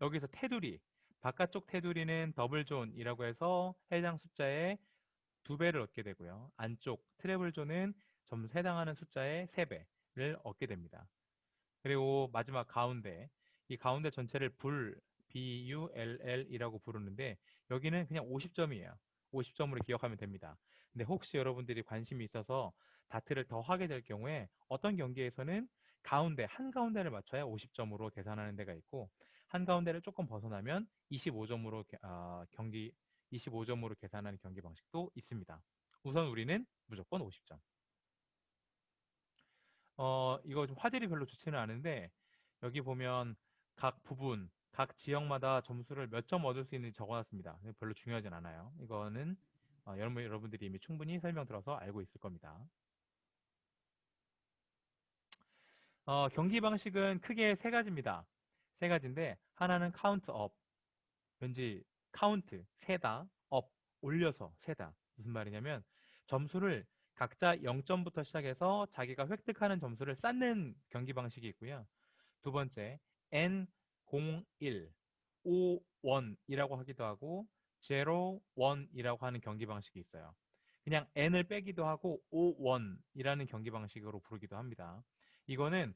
Speaker 2: 여기서 테두리, 바깥쪽 테두리는 더블 존이라고 해서 해당 숫자의 2배를 얻게 되고요. 안쪽 트래블 존은 점수 해당하는 숫자의 3배를 얻게 됩니다. 그리고 마지막 가운데, 이 가운데 전체를 BULL이라고 부르는데 여기는 그냥 50점이에요. 50점으로 기억하면 됩니다. 근데 혹시 여러분들이 관심이 있어서 다트를 더 하게 될 경우에 어떤 경기에서는 가운데, 한가운데를 맞춰야 50점으로 계산하는 데가 있고 한가운데를 조금 벗어나면 25점으로 25점으로 계산하는 경기 방식도 있습니다. 우선 우리는 무조건 50점. 이거 좀 화질이 별로 좋지는 않은데 여기 보면 각 부분, 각 지역마다 점수를 몇 점 얻을 수 있는지 적어놨습니다. 별로 중요하진 않아요. 이거는 여러분들이 이미 충분히 설명 들어서 알고 있을 겁니다. 경기 방식은 크게 세 가지입니다. 세 가지인데 하나는 카운트 업, 왠지 카운트, 세다, 업, 올려서 세다. 무슨 말이냐면 점수를 각자 0점부터 시작해서 자기가 획득하는 점수를 쌓는 경기 방식이 있고요. 두 번째, N01, 5원이라고 하기도 하고 01이라고 하는 경기 방식이 있어요. 그냥 N을 빼기도 하고 5원이라는 경기 방식으로 부르기도 합니다. 이거는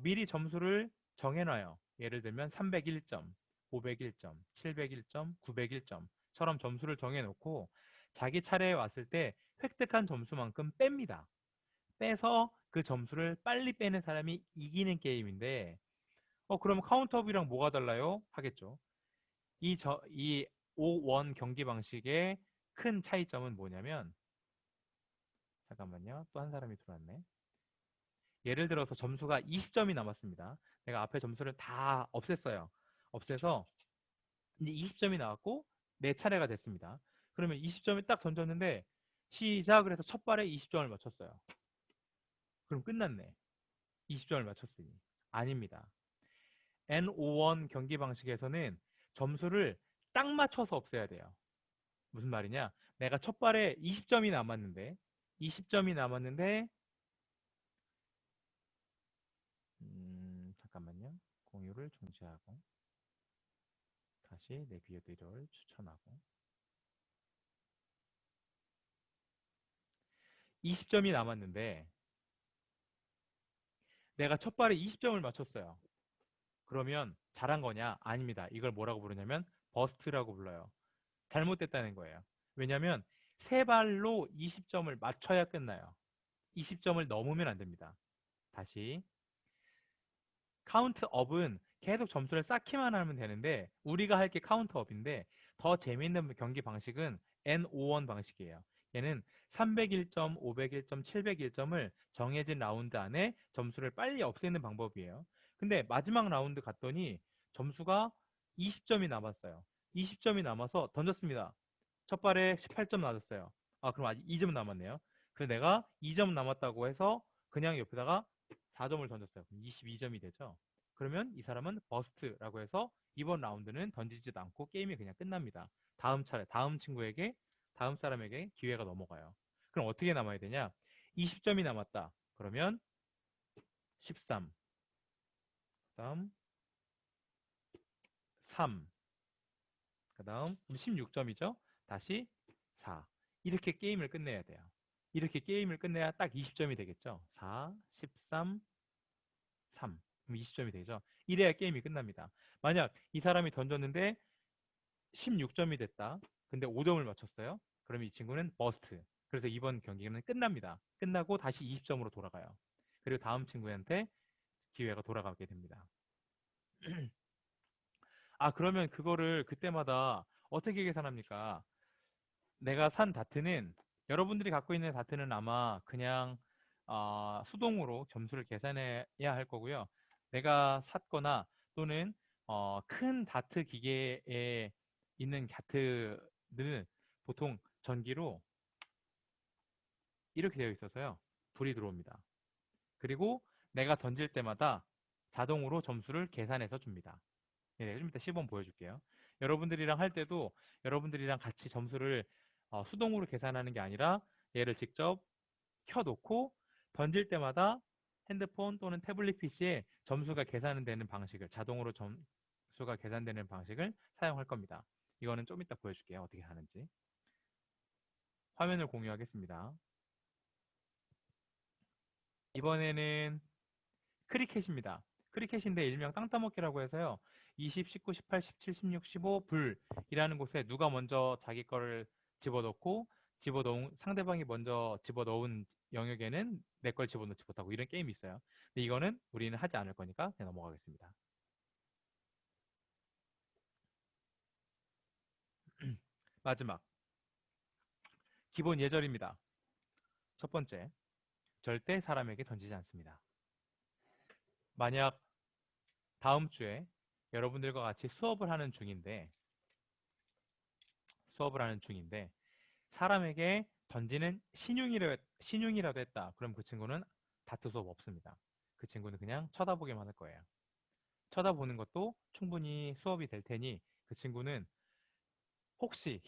Speaker 2: 미리 점수를 정해놔요. 예를 들면 301점, 501점, 701점, 901점처럼 점수를 정해놓고 자기 차례에 왔을 때 획득한 점수만큼 뺍니다. 빼서 그 점수를 빨리 빼는 사람이 이기는 게임인데 그럼 카운트업이랑 뭐가 달라요? 하겠죠. 이 5원 경기 방식의 큰 차이점은 뭐냐면 잠깐만요. 또 한 사람이 들어왔네. 예를 들어서 점수가 20점이 남았습니다. 내가 앞에 점수를 다 없앴어요. 없애서 이제 20점이 나왔고 내 차례가 됐습니다. 그러면 20점을 딱 던졌는데 시작을 해서 첫 발에 20점을 맞췄어요. 그럼 끝났네. 20점을 맞췄으니. 아닙니다. N5원 경기 방식에서는 점수를 딱 맞춰서 없애야 돼요. 무슨 말이냐? 내가 첫 발에 20점이 남았는데 잠깐만요. 공유를 중지하고 다시 내 비디오를 추천하고 20점이 남았는데 내가 첫 발에 20점을 맞췄어요. 그러면 잘한 거냐? 아닙니다. 이걸 뭐라고 부르냐면 버스트라고 불러요. 잘못됐다는 거예요. 왜냐하면 세 발로 20점을 맞춰야 끝나요. 20점을 넘으면 안 됩니다. 다시 카운트업은 계속 점수를 쌓기만 하면 되는데 우리가 할 게 카운트업인데 더 재미있는 경기 방식은 N5원 방식이에요. 얘는 301점, 501점, 701점을 정해진 라운드 안에 점수를 빨리 없애는 방법이에요. 근데 마지막 라운드 갔더니 점수가 20점이 남았어요. 20점이 남아서 던졌습니다. 첫 발에 18점 맞았어요. 그럼 아직 2점 남았네요. 그래서 내가 2점 남았다고 해서 그냥 옆에다가 4점을 던졌어요. 그럼 22점이 되죠. 그러면 이 사람은 버스트라고 해서 이번 라운드는 던지지도 않고 게임이 그냥 끝납니다. 다음 차례, 다음 친구에게, 다음 사람에게 기회가 넘어가요. 그럼 어떻게 남아야 되냐? 20점이 남았다. 그러면 13, 그다음 3, 그다음 16점이죠. 다시 4. 이렇게 게임을 끝내야 돼요. 이렇게 게임을 끝내야 딱 20점이 되겠죠. 4, 13, 3. 그럼 20점이 되죠. 이래야 게임이 끝납니다. 만약 이 사람이 던졌는데 16점이 됐다. 근데 5점을 맞췄어요. 그럼 이 친구는 버스트. 그래서 이번 경기는 끝납니다. 끝나고 다시 20점으로 돌아가요. 그리고 다음 친구한테 기회가 돌아가게 됩니다. 아, 그러면 그거를 그때마다 어떻게 계산합니까? 내가 산 다트는 여러분들이 갖고 있는 다트는 아마 그냥 수동으로 점수를 계산해야 할 거고요. 내가 샀거나 또는 큰 다트 기계에 있는 다트는 보통 전기로 이렇게 되어 있어서요. 불이 들어옵니다. 그리고 내가 던질 때마다 자동으로 점수를 계산해서 줍니다. 네, 좀 이따 시범 보여줄게요. 여러분들이랑 할 때도 여러분들이랑 같이 점수를 수동으로 계산하는 게 아니라 얘를 직접 켜놓고 던질 때마다 핸드폰 또는 태블릿 PC에 점수가 계산되는 방식을 자동으로 점수가 계산되는 방식을 사용할 겁니다. 이거는 좀 이따 보여줄게요. 어떻게 하는지. 화면을 공유하겠습니다. 이번에는 크리켓입니다. 크리켓인데 일명 땅따먹기라고 해서요. 20, 19, 18, 17, 16, 15, 불이라는 곳에 누가 먼저 자기 거를 집어넣고 상대방이 먼저 집어넣은 영역에는 내 걸 집어넣지 못하고 이런 게임이 있어요. 근데 이거는 우리는 하지 않을 거니까 그냥 넘어가겠습니다. 마지막 기본 예절입니다. 첫 번째, 절대 사람에게 던지지 않습니다. 만약 다음 주에 여러분들과 같이 수업을 하는 중인데 사람에게 던지는 신용이라도 했다. 그럼 그 친구는 다트 수업 없습니다. 그 친구는 그냥 쳐다보기만 할 거예요. 쳐다보는 것도 충분히 수업이 될 테니 그 친구는 혹시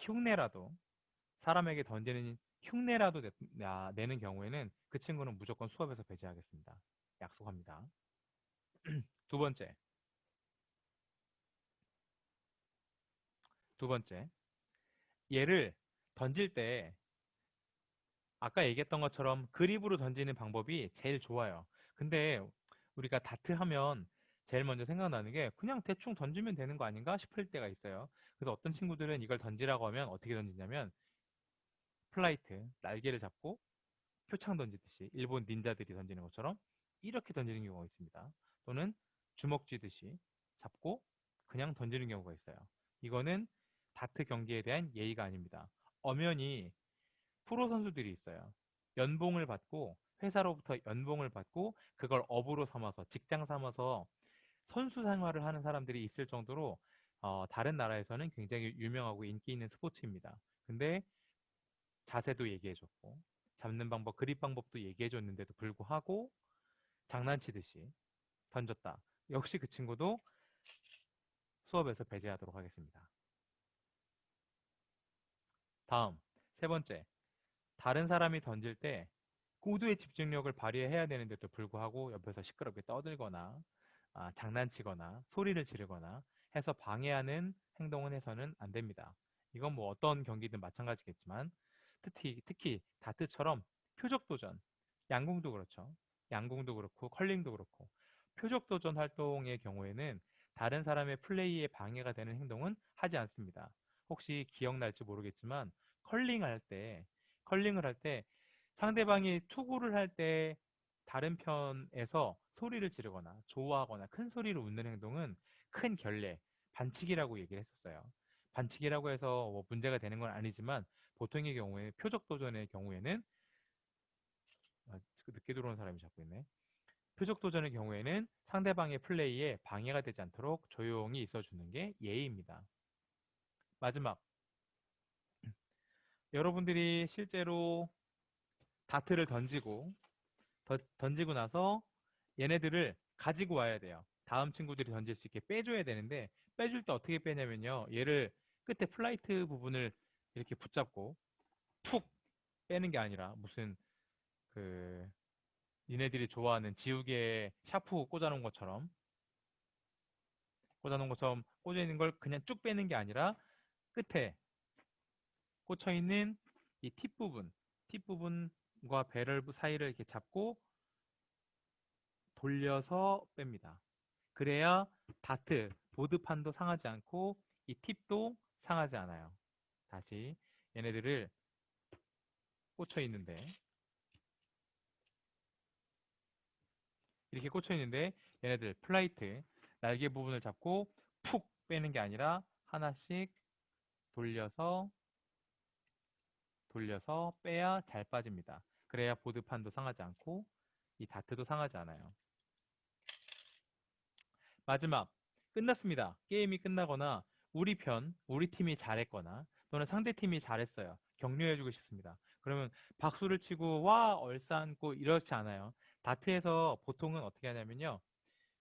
Speaker 2: 사람에게 던지는 흉내라도 내는 경우에는 그 친구는 무조건 수업에서 배제하겠습니다. 약속합니다. 두 번째, 얘를 던질 때 아까 얘기했던 것처럼 그립으로 던지는 방법이 제일 좋아요. 근데 우리가 다트 하면 제일 먼저 생각나는 게 그냥 대충 던지면 되는 거 아닌가 싶을 때가 있어요. 그래서 어떤 친구들은 이걸 던지라고 하면 어떻게 던지냐면 플라이트, 날개를 잡고 표창 던지듯이 일본 닌자들이 던지는 것처럼 이렇게 던지는 경우가 있습니다. 또는 주먹 쥐듯이 잡고 그냥 던지는 경우가 있어요. 이거는 다트 경기에 대한 예의가 아닙니다. 엄연히 프로 선수들이 있어요. 연봉을 받고 회사로부터 연봉을 받고 그걸 업으로 삼아서 직장 삼아서 선수 생활을 하는 사람들이 있을 정도로 다른 나라에서는 굉장히 유명하고 인기 있는 스포츠입니다. 근데 자세도 얘기해줬고 잡는 방법, 그립 방법도 얘기해줬는데도 불구하고 장난치듯이 던졌다. 역시 그 친구도 수업에서 배제하도록 하겠습니다. 다음, 세 번째. 다른 사람이 던질 때 고도의 집중력을 발휘해야 되는데도 불구하고 옆에서 시끄럽게 떠들거나 장난치거나 소리를 지르거나 해서 방해하는 행동은 해서는 안 됩니다. 이건 뭐 어떤 경기든 마찬가지겠지만 특히 다트처럼 표적 도전, 양궁도 그렇죠. 양궁도 그렇고 컬링도 그렇고 표적 도전 활동의 경우에는 다른 사람의 플레이에 방해가 되는 행동은 하지 않습니다. 혹시 기억날지 모르겠지만 컬링을 할 때 상대방이 투구를 할 때 다른 편에서 소리를 지르거나 좋아하거나 큰 소리로 웃는 행동은 큰 결례, 반칙이라고 얘기를 했었어요. 반칙이라고 해서 뭐 문제가 되는 건 아니지만 보통의 경우에 표적 도전의 경우에는 늦게 들어오는 사람이 자꾸 있네. 표적 도전의 경우에는 상대방의 플레이에 방해가 되지 않도록 조용히 있어주는 게 예의입니다. 마지막, 여러분들이 실제로 다트를 던지고 나서 얘네들을 가지고 와야 돼요. 다음 친구들이 던질 수 있게 빼줘야 되는데 빼줄 때 어떻게 빼냐면요. 얘를 끝에 플라이트 부분을 이렇게 붙잡고 툭 빼는 게 아니라 무슨 그 니네들이 좋아하는 지우개에 샤프 꽂아놓은 것처럼 꽂아 있는 걸 그냥 쭉 빼는 게 아니라 끝에 꽂혀 있는 이 팁 부분과 배럴 사이를 이렇게 잡고 돌려서 뺍니다. 그래야 다트 보드판도 상하지 않고 이 팁도 상하지 않아요. 다시 얘네들을 꽂혀 있는데 이렇게 꽂혀 있는데 얘네들 플라이트 날개 부분을 잡고 푹 빼는 게 아니라 하나씩 돌려서 빼야 잘 빠집니다. 그래야 보드판도 상하지 않고 이 다트도 상하지 않아요. 마지막 끝났습니다. 게임이 끝나거나 우리 팀이 잘했거나 또는 상대 팀이 잘했어요. 격려해주고 싶습니다. 그러면 박수를 치고 와 얼싸안고 이렇지 않아요. 다트에서 보통은 어떻게 하냐면요.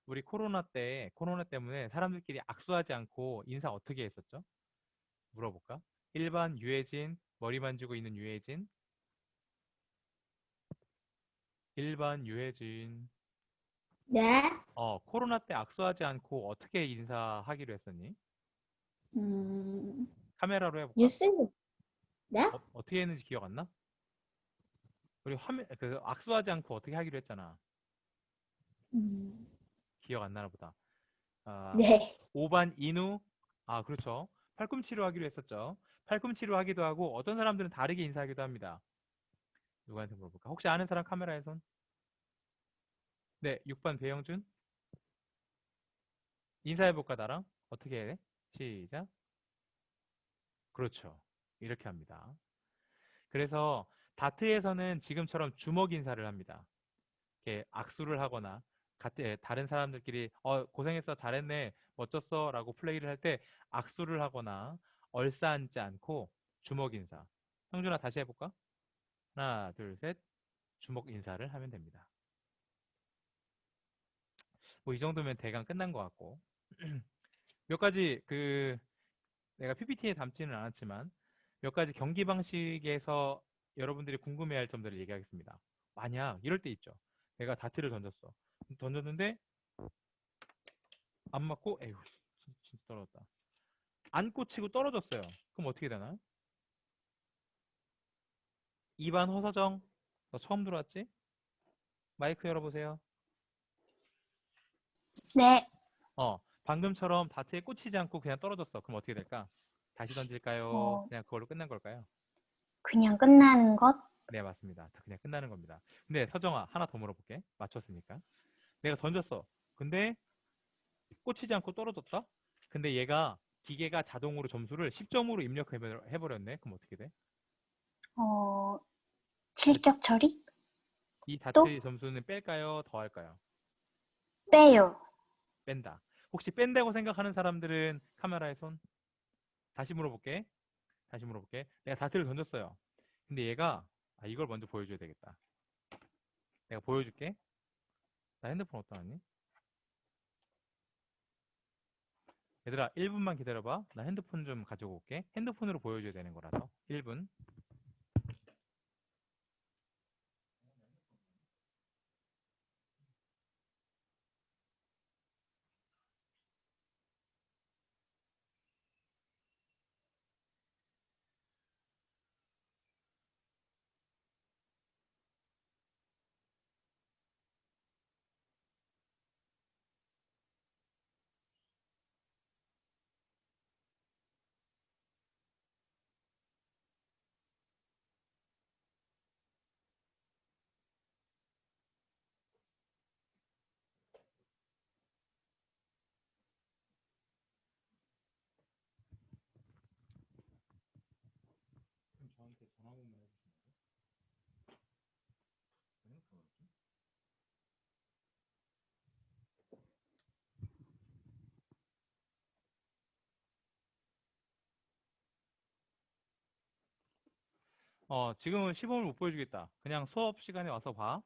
Speaker 2: 우리 코로나 때문에 사람들끼리 악수하지 않고 인사 어떻게 했었죠? 물어볼까? 1번 유해진, 머리 만지고 있는 유해진. 1번 유해진.
Speaker 3: 네.
Speaker 2: 코로나 때 악수하지 않고 어떻게 인사하기로 했었니? 카메라로 해볼까?
Speaker 3: 뉴스. 네?
Speaker 2: 어떻게 했는지 기억 안 나? 우리 악수하지 않고 어떻게 하기로 했잖아. 기억 안 나나 보다.
Speaker 3: 네.
Speaker 2: 5번 인우. 그렇죠. 팔꿈치로 하기로 했었죠. 팔꿈치로 하기도 하고 어떤 사람들은 다르게 인사하기도 합니다. 누구한테 물어볼까? 혹시 아는 사람 카메라에 손? 네, 6번 배영준. 인사해볼까 나랑? 어떻게 해? 시작. 그렇죠. 이렇게 합니다. 그래서 다트에서는 지금처럼 주먹 인사를 합니다. 이렇게 악수를 하거나 다른 사람들끼리 고생했어, 잘했네, 멋졌어 라고 플레이를 할 때 악수를 하거나 얼싸앉지 않고 주먹 인사. 형준아 다시 해볼까? 하나, 둘, 셋. 주먹 인사를 하면 됩니다. 뭐 이 정도면 대강 끝난 것 같고 몇 가지 내가 PPT에 담지는 않았지만 몇 가지 경기 방식에서 여러분들이 궁금해할 점들을 얘기하겠습니다. 만약 이럴 때 있죠. 내가 다트를 던졌는데 안 맞고 에휴 진짜 떨어졌다. 안 꽂히고 떨어졌어요. 그럼 어떻게 되나요? 2번 허서정, 너 처음 들어왔지? 마이크 열어보세요.
Speaker 8: 네,
Speaker 2: 방금처럼 다트에 꽂히지 않고 그냥 떨어졌어. 그럼 어떻게 될까? 다시 던질까요? 그냥 그걸로 끝난 걸까요?
Speaker 8: 그냥 끝나는 것?
Speaker 2: 네, 맞습니다. 다 그냥 끝나는 겁니다. 근데 서정아, 하나 더 물어볼게. 맞췄으니까. 내가 던졌어. 근데 꽂히지 않고 떨어졌다? 근데 기계가 자동으로 점수를 10점으로 입력해버렸네. 그럼 어떻게 돼?
Speaker 8: 실격 처리?
Speaker 2: 이
Speaker 8: 또?
Speaker 2: 다트의 점수는 뺄까요? 더할까요?
Speaker 8: 빼요.
Speaker 2: 뺀다. 혹시 뺀다고 생각하는 사람들은 카메라에 손? 다시 물어볼게. 내가 다트를 던졌어요. 근데 얘가 이걸 먼저 보여줘야 되겠다. 내가 보여줄게. 나 핸드폰 어디다 놨니? 얘들아 1분만 기다려봐. 나 핸드폰 좀 가지고 올게. 핸드폰으로 보여줘야 되는 거라서 1분. 그럼 저한테 전화 한번만 해주시면 돼요? 핸드폰 어딨지? 지금은 시범을 못 보여주겠다. 그냥 수업 시간에 와서 봐.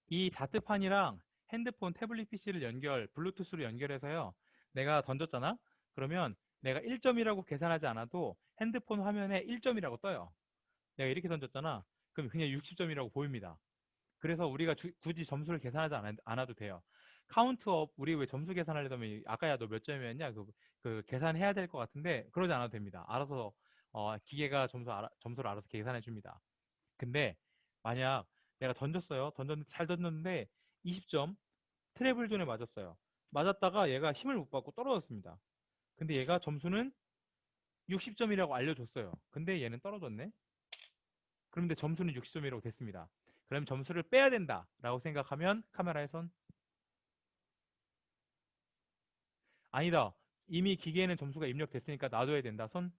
Speaker 2: 이 다트판이랑 핸드폰, 태블릿 PC를 블루투스로 연결해서요. 내가 던졌잖아? 그러면 내가 1점이라고 계산하지 않아도 핸드폰 화면에 1점이라고 떠요. 내가 이렇게 던졌잖아. 그럼 그냥 60점이라고 보입니다. 그래서 우리가 굳이 점수를 계산하지 않아도 돼요. 카운트업, 우리 왜 점수 계산하려면 아까 야 너 몇 점이었냐? 그 계산해야 될 것 같은데 그러지 않아도 됩니다. 알아서 기계가 점수를 알아서 계산해 줍니다. 근데 만약 내가 던졌는데 잘 던졌는데 20점 트래블 존에 맞았어요. 맞았다가 얘가 힘을 못 받고 떨어졌습니다. 근데 얘가 점수는 60점이라고 알려줬어요. 근데 얘는 떨어졌네. 그런데 점수는 60점이라고 됐습니다. 그럼 점수를 빼야 된다라고 생각하면 카메라의 손. 아니다. 이미 기계에는 점수가 입력됐으니까 놔둬야 된다. 손.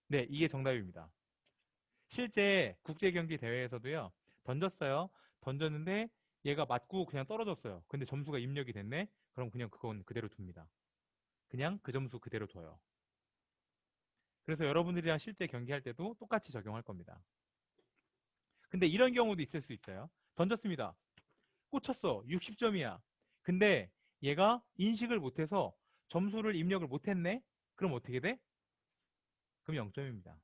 Speaker 2: 네, 이게 정답입니다. 실제 국제 경기 대회에서도요. 던졌어요. 던졌는데 얘가 맞고 그냥 떨어졌어요. 근데 점수가 입력이 됐네. 그럼 그냥 그건 그대로 둡니다. 그냥 그 점수 그대로 둬요. 그래서 여러분들이랑 실제 경기할 때도 똑같이 적용할 겁니다. 근데 이런 경우도 있을 수 있어요. 던졌습니다. 꽂혔어. 60점이야. 근데 얘가 인식을 못해서 점수를 입력을 못했네? 그럼 어떻게 돼? 그럼 0점입니다.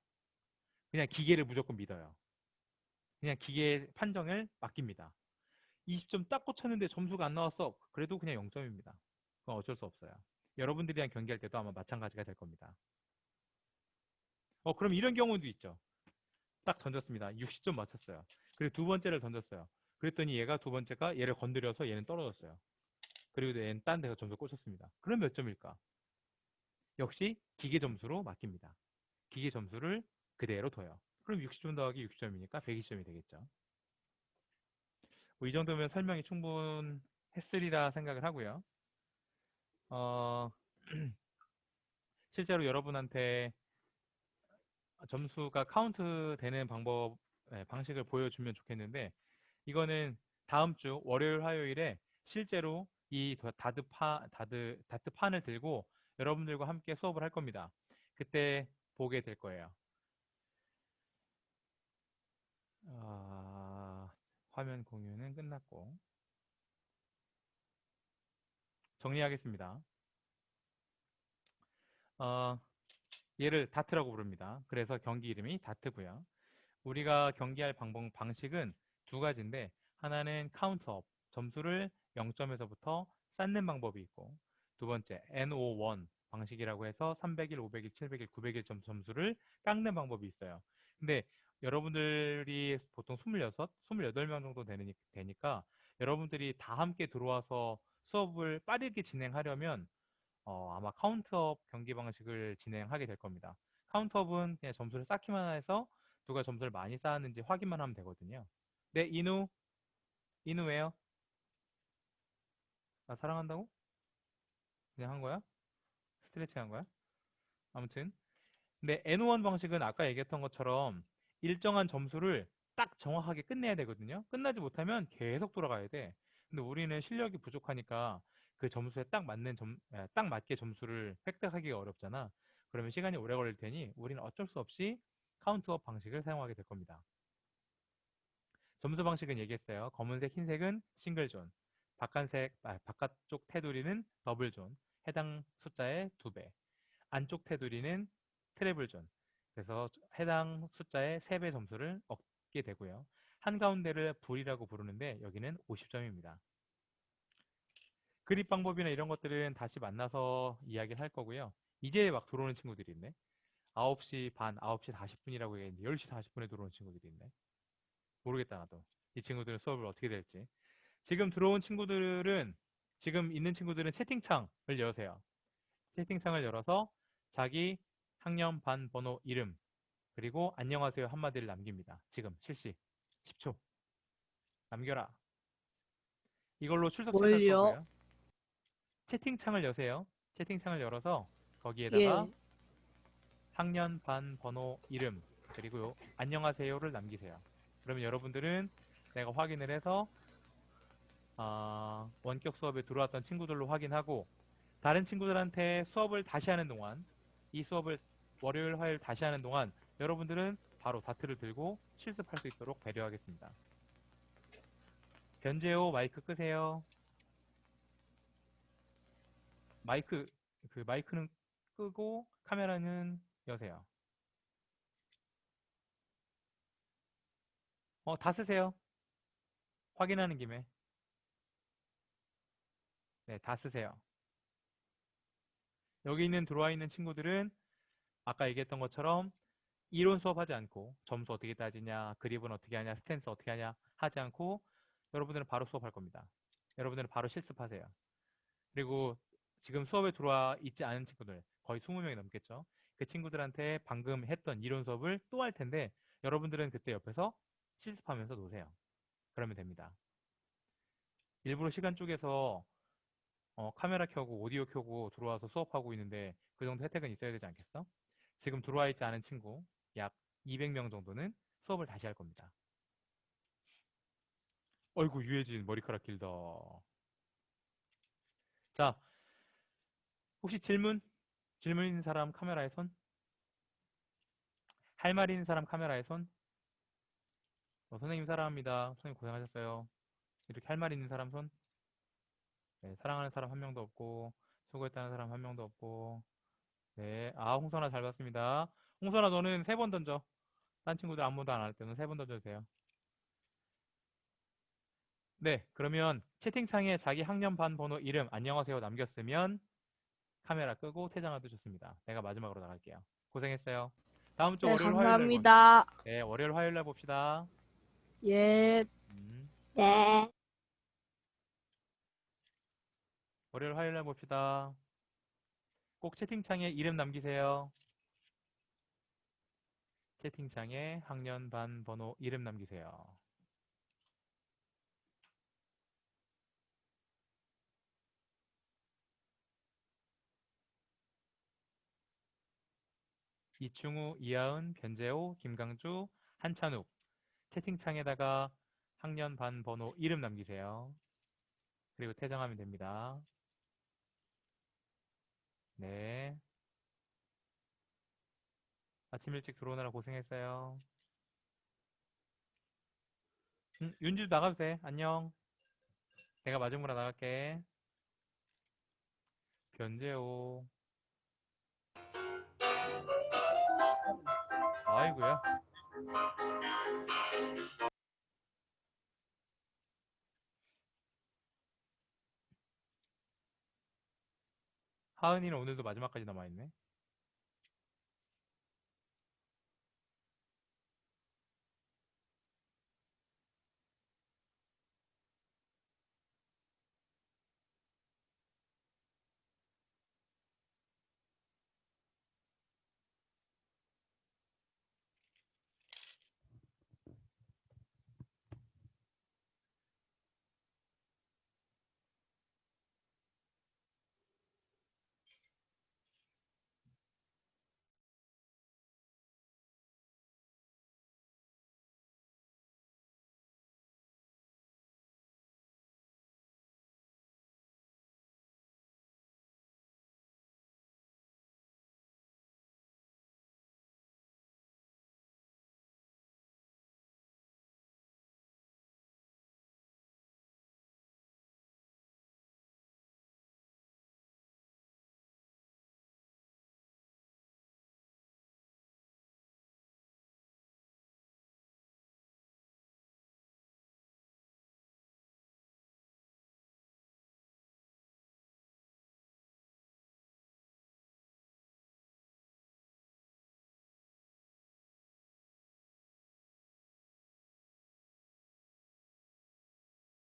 Speaker 2: 그냥 기계를 무조건 믿어요. 그냥 기계의 판정을 맡깁니다. 20점 딱 꽂혔는데 점수가 안 나왔어. 그래도 그냥 0점입니다. 그건 어쩔 수 없어요. 여러분들이랑 경기할 때도 아마 마찬가지가 될 겁니다. 그럼 이런 경우도 있죠. 딱 던졌습니다. 60점 맞췄어요. 그리고 두 번째를 던졌어요. 그랬더니 얘가 두 번째가 얘를 건드려서 얘는 떨어졌어요. 그리고 얘는 딴 데서 점수 꽂혔습니다. 그럼 몇 점일까? 역시 기계 점수로 맡깁니다. 기계 점수를 그대로 둬요. 그럼 60점 더하기 60점이니까 120점이 되겠죠. 이 정도면 설명이 충분했으리라 생각을 하고요. 실제로 여러분한테 점수가 카운트 되는 방식을 보여주면 좋겠는데, 이거는 다음 주 월요일, 화요일에 실제로 이 다트판을 들고 여러분들과 함께 수업을 할 겁니다. 그때 보게 될 거예요. 화면 공유는 끝났고 정리하겠습니다. 얘를 다트라고 부릅니다. 그래서 경기 이름이 다트고요. 우리가 경기할 방식은 두 가지인데, 하나는 카운트업, 점수를 0점에서부터 쌓는 방법이 있고, 두 번째 NO1 방식이라고 해서 300일, 500일, 700일, 900일 점수를 깎는 방법이 있어요. 근데 여러분들이 보통 26, 28명 정도 되니까 여러분들이 다 함께 들어와서 수업을 빠르게 진행하려면 아마 카운트업 경기 방식을 진행하게 될 겁니다. 카운트업은 그냥 점수를 쌓기만 해서 누가 점수를 많이 쌓았는지 확인만 하면 되거든요. 네, 인우 왜요? 나 사랑한다고? 그냥 한 거야? 스트레칭 한 거야? 아무튼 근데 N1 방식은 아까 얘기했던 것처럼 일정한 점수를 딱 정확하게 끝내야 되거든요. 끝나지 못하면 계속 돌아가야 돼. 근데 우리는 실력이 부족하니까 그 점수에 딱 맞게 점수를 획득하기가 어렵잖아. 그러면 시간이 오래 걸릴 테니 우리는 어쩔 수 없이 카운트업 방식을 사용하게 될 겁니다. 점수 방식은 얘기했어요. 검은색, 흰색은 싱글존, 바깥쪽 테두리는 더블존, 해당 숫자의 2배, 안쪽 테두리는 트래블존, 그래서 해당 숫자의 3배 점수를 얻게 되고요. 한가운데를 불이라고 부르는데 여기는 50점입니다. 그립 방법이나 이런 것들은 다시 만나서 이야기를 할 거고요. 이제 막 들어오는 친구들이 있네. 9시 반, 9시 40분이라고 얘기했는데 10시 40분에 들어오는 친구들이 있네. 모르겠다 나도. 이 친구들은 수업을 어떻게 될지. 지금 있는 친구들은 채팅창을 여세요. 채팅창을 열어서 자기 학년, 반, 번호, 이름, 그리고 안녕하세요 한마디를 남깁니다. 지금 실시 10초 남겨라. 이걸로 출석 체크할
Speaker 9: 뭘요?
Speaker 2: 거고요. 채팅창을 여세요. 채팅창을 열어서 거기에다가
Speaker 9: 예.
Speaker 2: 학년, 반, 번호, 이름, 그리고 안녕하세요를 남기세요. 그러면 여러분들은 내가 확인을 해서 원격 수업에 들어왔던 친구들로 확인하고, 다른 친구들한테 수업을 다시 하는 동안, 이 수업을 월요일, 화요일 다시 하는 동안 여러분들은 바로 다트를 들고 실습할 수 있도록 배려하겠습니다. 변재호 마이크 끄세요. 마이크는 끄고 카메라는 여세요. 다 쓰세요. 확인하는 김에. 네, 다 쓰세요. 여기 있는 들어와 있는 친구들은 아까 얘기했던 것처럼 이론 수업하지 않고 점수 어떻게 따지냐, 그립은 어떻게 하냐, 스탠스 어떻게 하냐 하지 않고 여러분들은 바로 수업할 겁니다. 여러분들은 바로 실습하세요. 그리고 지금 수업에 들어와 있지 않은 친구들 거의 20명이 넘겠죠. 그 친구들한테 방금 했던 이론 수업을 또 할 텐데 여러분들은 그때 옆에서 실습하면서 노세요. 그러면 됩니다. 일부러 시간 쪼개서 카메라 켜고 오디오 켜고 들어와서 수업하고 있는데 그 정도 혜택은 있어야 되지 않겠어? 지금 들어와 있지 않은 친구 약 200명 정도는 수업을 다시 할 겁니다. 어이구 유해진 머리카락 길다. 자, 혹시 질문? 질문 있는 사람 카메라에 손? 할 말 있는 사람 카메라에 손? 선생님 사랑합니다. 선생님 고생하셨어요. 이렇게 할 말 있는 사람 손? 네, 사랑하는 사람 한 명도 없고 수고했다는 사람 한 명도 없고 네, 홍선아 잘 봤습니다. 홍선아 너는 3번 던져. 딴 친구들 아무도 안 할 때는 3번 던져주세요. 네, 그러면 채팅창에 자기 학년반 번호 이름 안녕하세요 남겼으면 카메라 끄고 퇴장해도 좋습니다. 내가 마지막으로 나갈게요. 고생했어요. 다음 주
Speaker 9: 네,
Speaker 2: 월요일 화요일 날
Speaker 9: 감사합니다.
Speaker 2: 네, 월요일 화요일 날 봅시다.
Speaker 9: 예.
Speaker 8: 네.
Speaker 2: 월요일 화요일 날 봅시다. 꼭 채팅창에 이름 남기세요. 채팅창에 학년반 번호 이름 남기세요. 이충우, 이하은, 변재호, 김강주, 한찬욱 채팅창에다가 학년반 번호 이름 남기세요. 그리고 퇴장하면 됩니다. 네. 아침 일찍 들어오느라 고생했어요. 윤주도 나가도 돼. 안녕. 내가 마지막으로 나갈게. 변재호. 아이고야. 하은이는 오늘도 마지막까지 남아있네.